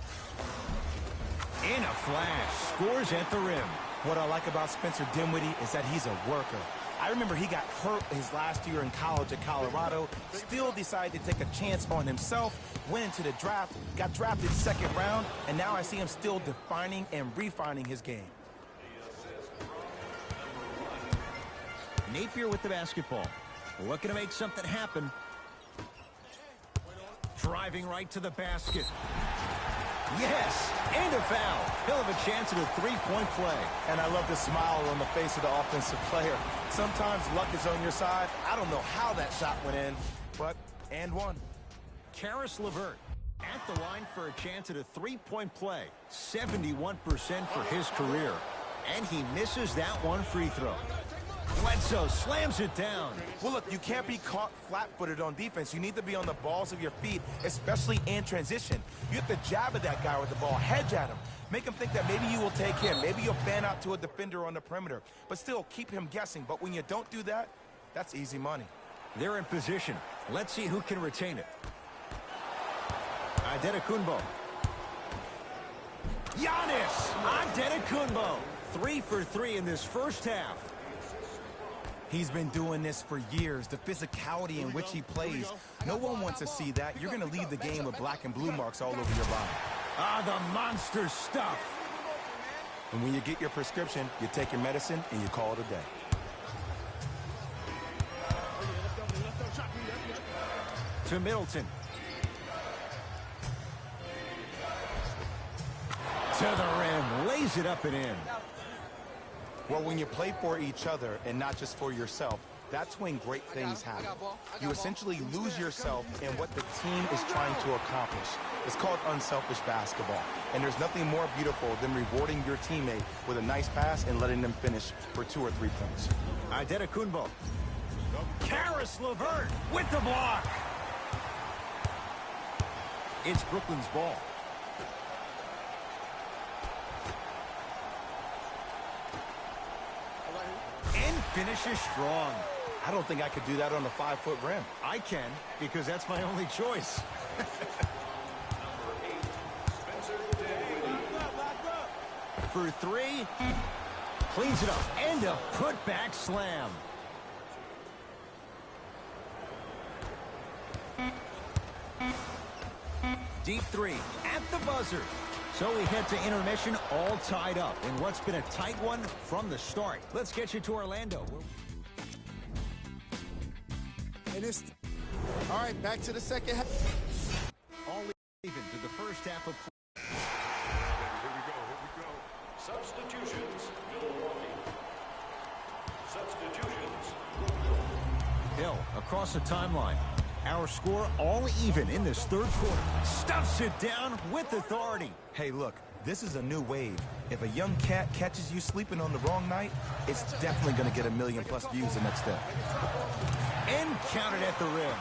Speaker 1: In a flash. Scores at the rim.
Speaker 4: What I like about Spencer Dinwiddie is that he's a worker. I remember he got hurt his last year in college at Colorado, still decided to take a chance on himself, went into the draft, got drafted 2nd round, and now I see him still defining and refining his game.
Speaker 1: Napier with the basketball. Looking to make something happen. Driving right to the basket. Yes, and a foul. He'll have a chance at a 3-point play.
Speaker 4: And I love the smile on the face of the offensive player. Sometimes luck is on your side. I don't know how that shot went in, but and one.
Speaker 1: Caris LeVert at the line for a chance at a 3-point play. 71% for his career. And he misses that one free throw. Bledsoe slams it down.
Speaker 4: Well, look, you can't be caught flat-footed on defense. You need to be on the balls of your feet, especially in transition. You have to jab at that guy with the ball, hedge at him. Make him think that maybe you will take him. Maybe you'll fan out to a defender on the perimeter. But still, keep him guessing. But when you don't do that, that's easy money.
Speaker 1: They're in position. Let's see who can retain it. Antetokounmpo. Giannis Antetokounmpo. 3 for 3 in this first half.
Speaker 4: He's been doing this for years. The physicality in which he plays. No one wants to see that. You're going to leave the game with black and blue marks all over your body.
Speaker 1: Ah, the monster stuff.
Speaker 4: And when you get your prescription, you take your medicine and you call it a day.
Speaker 1: To Middleton. To the rim. Lays it up and in.
Speaker 4: Well, when you play for each other and not just for yourself, that's when great things happen. You essentially lose yourself in what the team is trying to accomplish. It's called unselfish basketball. And there's nothing more beautiful than rewarding your teammate with a nice pass and letting them finish for 2 or 3 points.
Speaker 1: Antetokounmpo. Caris LeVert with the block. It's Brooklyn's ball. And finishes strong.
Speaker 4: I don't think I could do that on a 5-foot rim.
Speaker 1: I can, because that's my only choice. For 3. Cleans it up. And a putback slam. Deep 3 at the buzzer. So we head to intermission all tied up in what's been a tight one from the start. Let's get you to Orlando.
Speaker 5: And it's all right, back to the second half.
Speaker 1: All even to the first half of play.
Speaker 3: Here we go. Substitutions, Milwaukee. Substitutions.
Speaker 1: Hill across the timeline. Our score all even in this third quarter. Stuffs it down with authority.
Speaker 4: Hey, look, this is a new wave. If a young cat catches you sleeping on the wrong night, it's definitely going to get 1 million+ views the next day.
Speaker 1: And counted at the rim.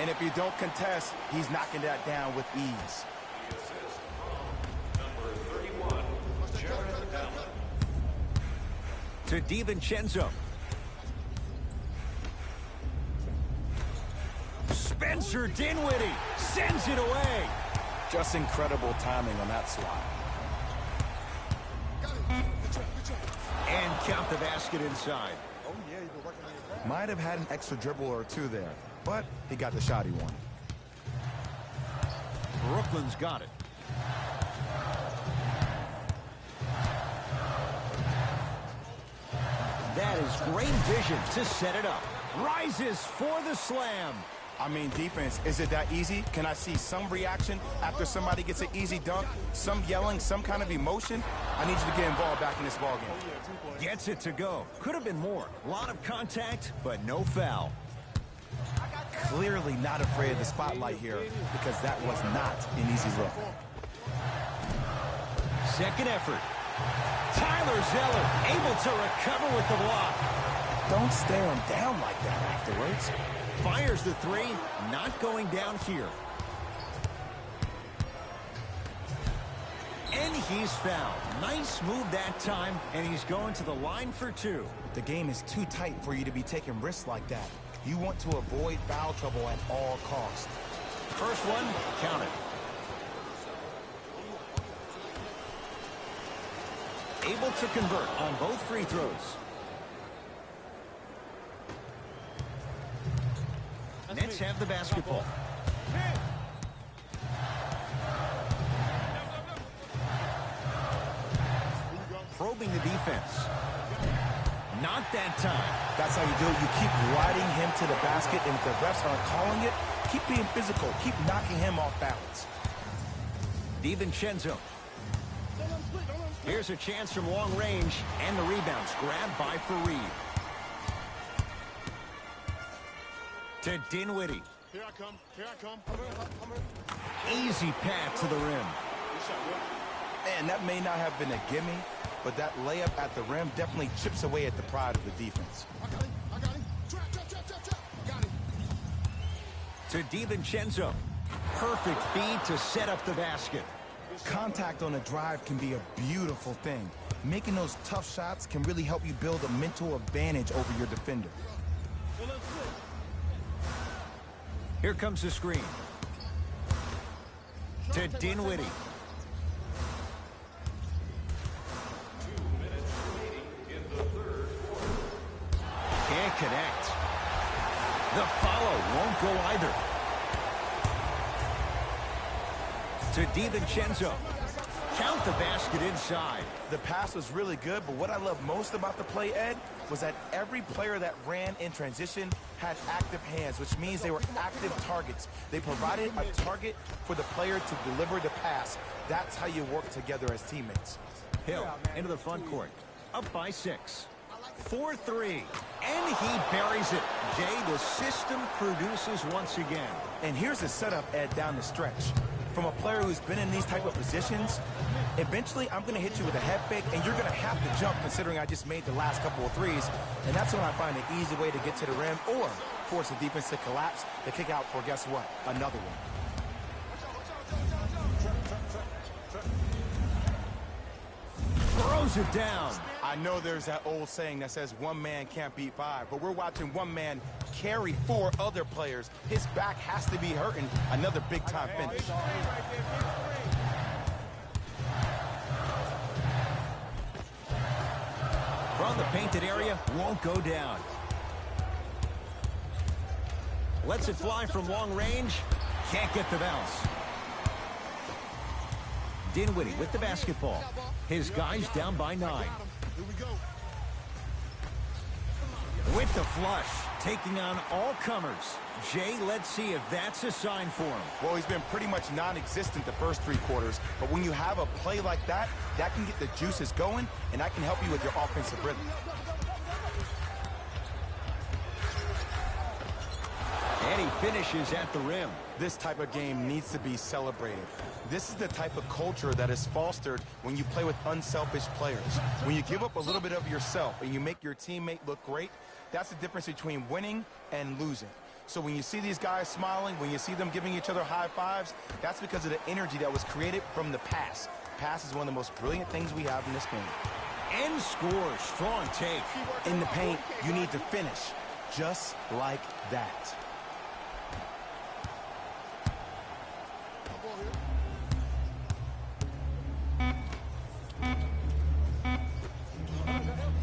Speaker 4: And if you don't contest, he's knocking that down with ease.
Speaker 3: The assist from number 31, Jared Allen.
Speaker 1: To DiVincenzo. Spencer Dinwiddie sends it away.
Speaker 4: Just incredible timing on that swat.
Speaker 1: And count the basket inside.
Speaker 4: Might have had an extra dribble or two there, but he got the shot he wanted.
Speaker 1: Brooklyn's got it. That is great vision to set it up. Rises for the slam.
Speaker 4: I mean, defense, is it that easy? Can I see some reaction after somebody gets an easy dunk? Some yelling, some kind of emotion? I need you to get involved back in this ballgame.
Speaker 1: Gets it to go. Could have been more. A lot of contact, but no foul.
Speaker 4: Clearly not afraid of the spotlight here because that was not an easy look.
Speaker 1: Second effort. Tyler Zeller able to recover with the block.
Speaker 4: Don't stare him down like that afterwards.
Speaker 1: Fires the three, not going down here. And he's fouled. Nice move that time, and he's going to the line for two.
Speaker 4: The game is too tight for you to be taking risks like that. You want to avoid foul trouble at all costs.
Speaker 1: First one, count it. Able to convert on both free throws. Nets have the basketball. Probing the defense. Not that time.
Speaker 4: That's how you do it. You keep riding him to the basket, and if the refs aren't calling it, keep being physical. Keep knocking him off balance.
Speaker 1: DiVincenzo. Here's a chance from long range, and the rebounds grabbed by Fareed. To Dinwiddie.
Speaker 5: Here I come. Here I come.
Speaker 1: Easy path to the rim.
Speaker 4: Man, that may not have been a gimme, but that layup at the rim definitely chips away at the pride of the defense.
Speaker 5: I got him. Trap. Got him.
Speaker 1: To DiVincenzo. Perfect feed to set up the basket.
Speaker 4: Contact on a drive can be a beautiful thing. Making those tough shots can really help you build a mental advantage over your defender.
Speaker 1: Here comes the screen. To Dinwiddie.
Speaker 3: 2 minutes remaining in the third quarter.
Speaker 1: Can't connect. The follow won't go either. To DiVincenzo. Count the basket inside.
Speaker 4: The pass was really good, but what I love most about the play, Ed, was that every player that ran in transition had active hands, which means they were active targets. They provided a target for the player to deliver the pass. That's how you work together as teammates.
Speaker 1: Hill into the front court. Up by 6. 4-3. And he buries it. Jay, the system produces once again.
Speaker 4: And here's the setup, Ed, down the stretch. From a player who's been in these type of positions, eventually I'm going to hit you with a head fake, and you're going to have to jump considering I just made the last couple of threes. And that's when I find an easy way to get to the rim or force the defense to collapse to kick out for, guess what, another one.
Speaker 1: Throws it down.
Speaker 4: I know there's that old saying that says one man can't beat 5, but we're watching one man carry 4 other players. His back has to be hurting. Another big-time finish.
Speaker 1: From the painted area, won't go down. Lets it fly from long range. Can't get the bounce. Dinwiddie with the basketball. His guys down by 9. With the flush, taking on all comers. Jay, let's see if that's a sign for him.
Speaker 4: Well, he's been pretty much non-existent the first 3 quarters, but when you have a play like that, that can get the juices going, and that can help you with your offensive rhythm.
Speaker 1: And he finishes at the rim.
Speaker 4: This type of game needs to be celebrated. This is the type of culture that is fostered when you play with unselfish players. When you give up a little bit of yourself and you make your teammate look great, that's the difference between winning and losing. So when you see these guys smiling, when you see them giving each other high fives, that's because of the energy that was created from the pass. Pass is one of the most brilliant things we have in this game.
Speaker 1: And score. Strong take.
Speaker 4: In the paint, you need to finish. Just like that.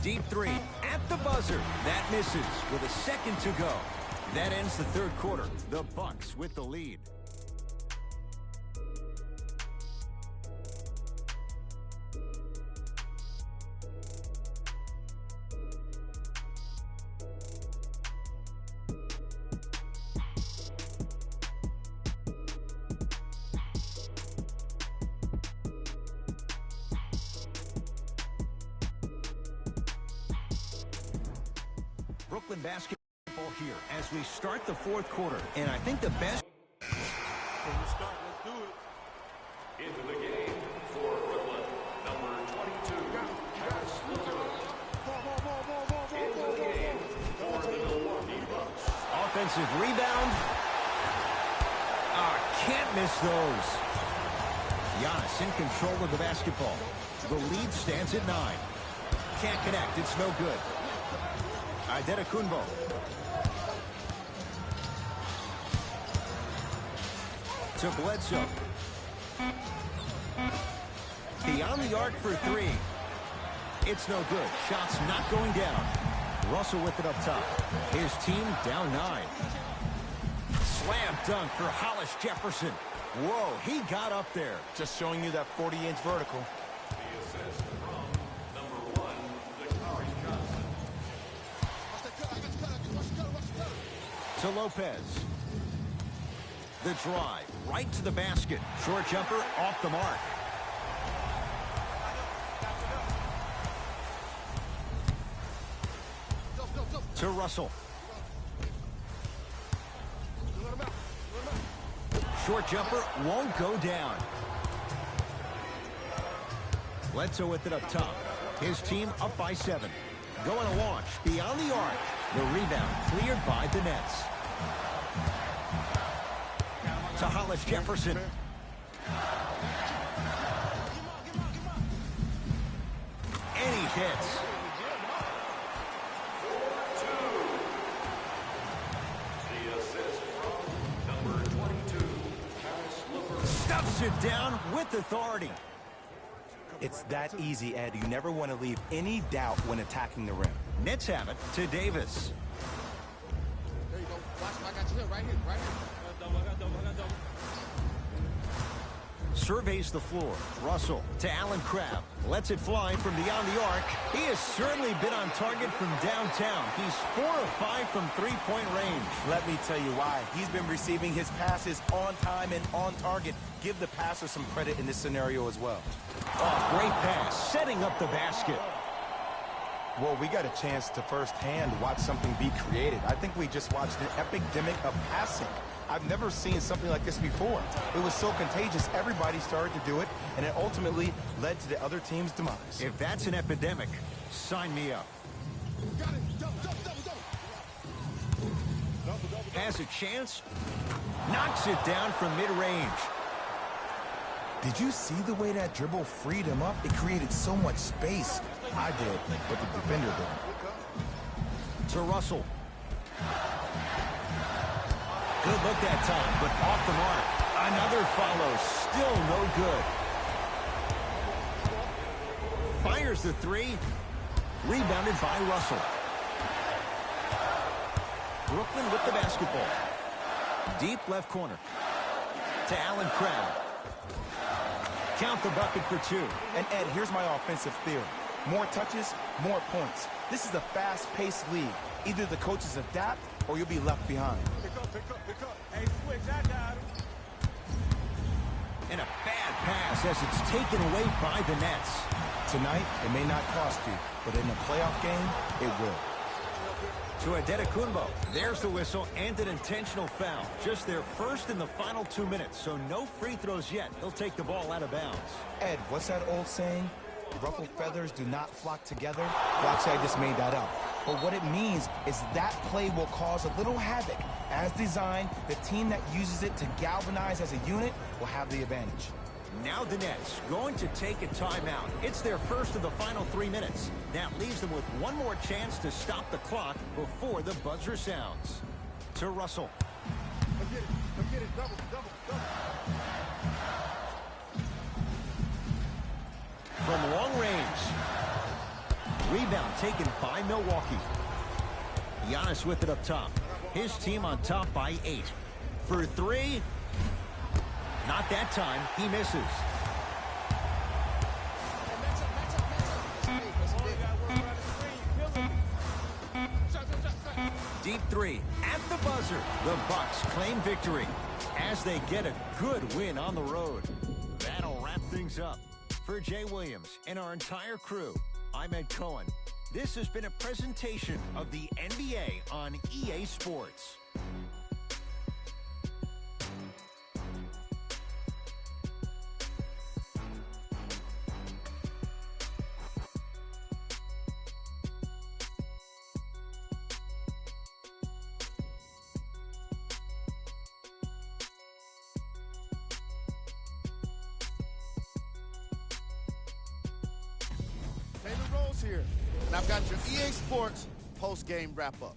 Speaker 1: Deep three at the buzzer. That misses with a second to go. That ends the third quarter. The Bucks with the lead. Brooklyn basketball here as we start the fourth quarter, and I think the best.
Speaker 3: Let's do it. Into the game for Brooklyn, number 22, Caris LeVert. Into the game for the Milwaukee Bucks.
Speaker 1: Offensive rebound. Can't miss those. Giannis in control of the basketball. The lead stands at 9. Can't connect. It's no good. Antetokounmpo. To Bledsoe. Beyond the arc for 3. It's no good. Shots not going down. Russell with it up top. His team down 9. Slam dunk for Hollis Jefferson. Whoa, he got up there.
Speaker 4: Just showing you that 40-inch vertical.
Speaker 3: The assist from number 1, Dakari Johnson.
Speaker 1: To Lopez. The drive, right to the basket. Short jumper off the mark. To Russell. Short jumper won't go down. Bledsoe with it up top. His team up by 7. Going to launch beyond the arc. The rebound cleared by the Nets. To Hollis Jefferson. And he hits.
Speaker 3: The assist from number 22, Caris LeVert.
Speaker 1: Stuffs it down with authority.
Speaker 4: It's that easy, Ed. You never want to leave any doubt when attacking the rim.
Speaker 1: Nets have it to Davis.
Speaker 5: There you go. Watch, I got you here, right here, right here.
Speaker 1: Surveys the floor. Russell to Allen Crabbe. Lets it fly from beyond the arc. He has certainly been on target from downtown. He's 4 of 5 from three-point range.
Speaker 4: Let me tell you why. He's been receiving his passes on time and on target. Give the passer some credit in this scenario as well.
Speaker 1: Oh, great pass. Setting up the basket.
Speaker 4: Well, we got a chance to firsthand watch something be created. I think we just watched an epidemic of passing. I've never seen something like this before. It was so contagious, everybody started to do it, and it ultimately led to the other team's demise.
Speaker 1: If that's an epidemic, sign me up. Has a chance. Knocks it down from mid-range.
Speaker 4: Did you see the way that dribble freed him up? It created so much space. I did, but the defender didn't.
Speaker 1: To Russell. Good look that time, but off the mark. Another follow, still no good. Fires the 3. Rebounded by Russell. Brooklyn with the basketball. Deep left corner. To Allen Crabbe. Count the bucket for 2.
Speaker 4: And Ed, here's my offensive theory. More touches, more points. This is a fast-paced league. Either the coaches adapt or you'll be left behind.
Speaker 3: Pick up. Hey, switch, I got him.
Speaker 1: And a bad pass as it's taken away by the Nets.
Speaker 4: Tonight, it may not cost you, but in a playoff game, it will.
Speaker 1: To Antetokounmpo. There's the whistle and an intentional foul. Just their first in the final 2 minutes, so no free throws yet. They'll take the ball out of bounds.
Speaker 4: Ed, what's that old saying? Ruffled feathers do not flock together. Well, actually, I just made that up. But what it means is that play will cause a little havoc. As designed, the team that uses it to galvanize as a unit will have the advantage.
Speaker 1: Now the Nets going to take a timeout. It's their first of the final 3 minutes. That leaves them with one more chance to stop the clock before the buzzer sounds. To Russell.
Speaker 5: Come get it, double.
Speaker 1: From long range. Rebound taken by Milwaukee. Giannis with it up top. His team on top by 8. For 3. Not that time. He misses. Deep 3 at the buzzer. The Bucks claim victory as they get a good win on the road. That'll wrap things up. For Jay Williams and our entire crew, I'm Ed Cohen. This has been a presentation of the NBA on EA Sports.
Speaker 5: Here, and I've got your EA Sports post-game wrap-up.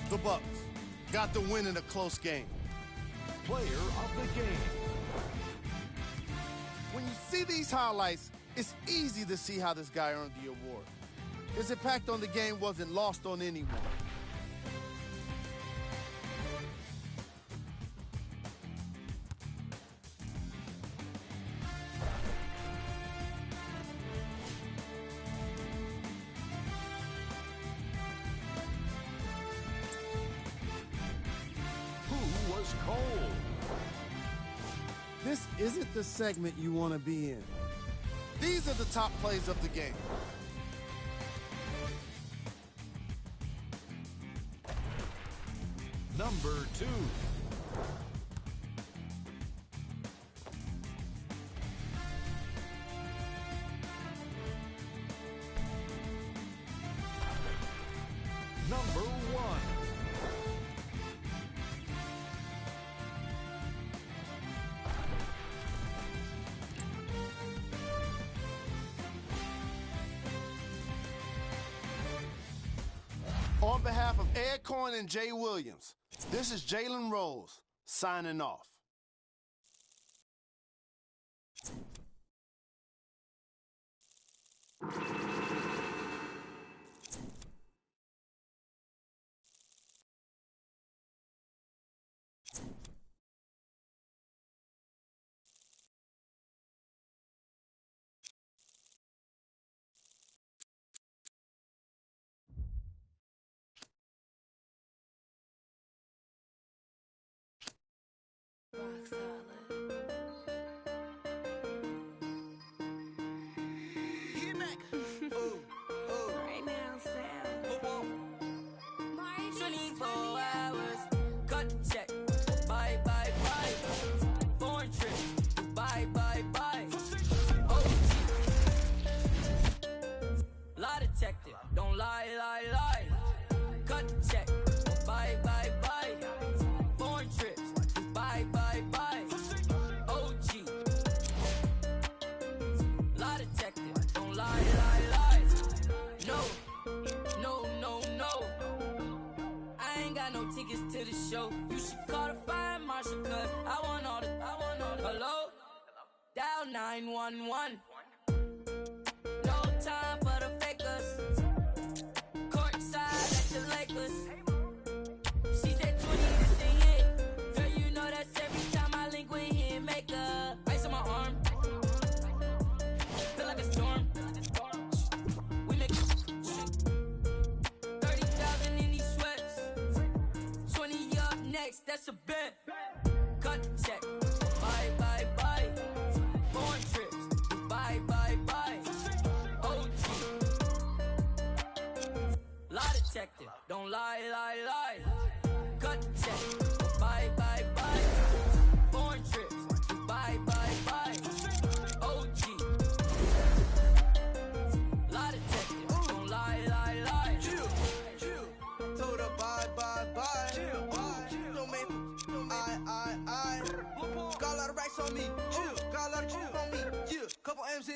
Speaker 5: The Bucks got the win in a close game.
Speaker 3: Player of the game.
Speaker 5: When you see these highlights, it's easy to see how this guy earned the award. His impact on the game wasn't lost on anyone.
Speaker 3: Cold.
Speaker 5: This isn't the segment you want to be in. These are the top plays of the game.
Speaker 3: Number 2. Number 1.
Speaker 5: On behalf of Ed Cohen and Jay Williams, this is Jalen Rose signing off.
Speaker 2: Right now, Sam.
Speaker 12: 24 hours, cut the check. Bye, bye, bye. Foreign trip. Bye, bye, bye. OG. Lie detector. Don't lie, lie, lie. Cut the check. Bye, bye, bye. Foreign trips. Bye, bye, bye. OG. Lie detector. Don't lie, lie, lie. No. No, no, no. I ain't got no tickets to the show. You should call the fire marshal, cause I want all the. Hello? Dial 911. No time for the fakers. Courtside at the Lakers. She said 20 is the hit. Girl, you know that's every time I link with him. Make up. Ice on my arm. Feel like a storm. We make 30,000 in these sweats. 20 up next, that's a bet. Cut the check. Bye, bye, bye. Foreign trips. Bye, bye, bye. OG. Lie detector. Don't lie, lie, lie. Cut the check. Bye, bye, bye. Foreign trips. Bye, bye, bye.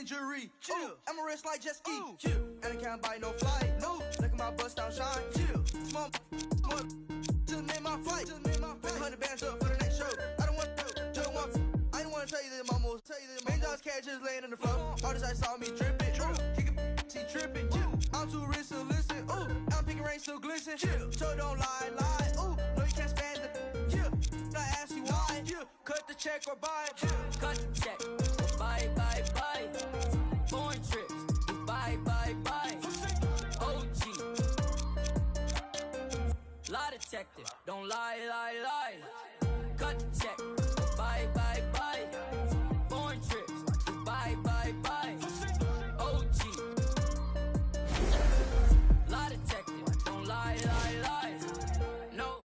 Speaker 17: jewelry. Chill. I'm a rich like jet ski. Chill. And I can't buy no flight. No. Look at my bust down shine. Chill. Small. Just made my flight. Just made my flight. 100 bands up for the next show. I don't want to. Just want to. I don't want to tell you that mamos. $1 million cash just laying in the floor. All this I saw me dripping. Kick it, she tripping. Chill. I'm too rich to listen. Ooh. I'm picking rain still glisten. Chill. So don't lie. Ooh. No, you can't stand the. Chill. I ask you why. Chill. Cut the check or buy. Chill.
Speaker 18: Cut the check. Bye. Foreign trips. Bye. OG. Lie detector. Don't lie. Cut the check. Bye. Foreign trips. Bye. OG. Lie detector. Don't lie. No.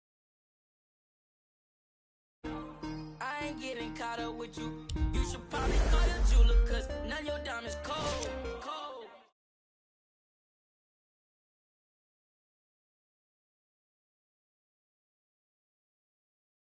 Speaker 18: I ain't getting caught up with you. You should probably call your jeweler, cause none of your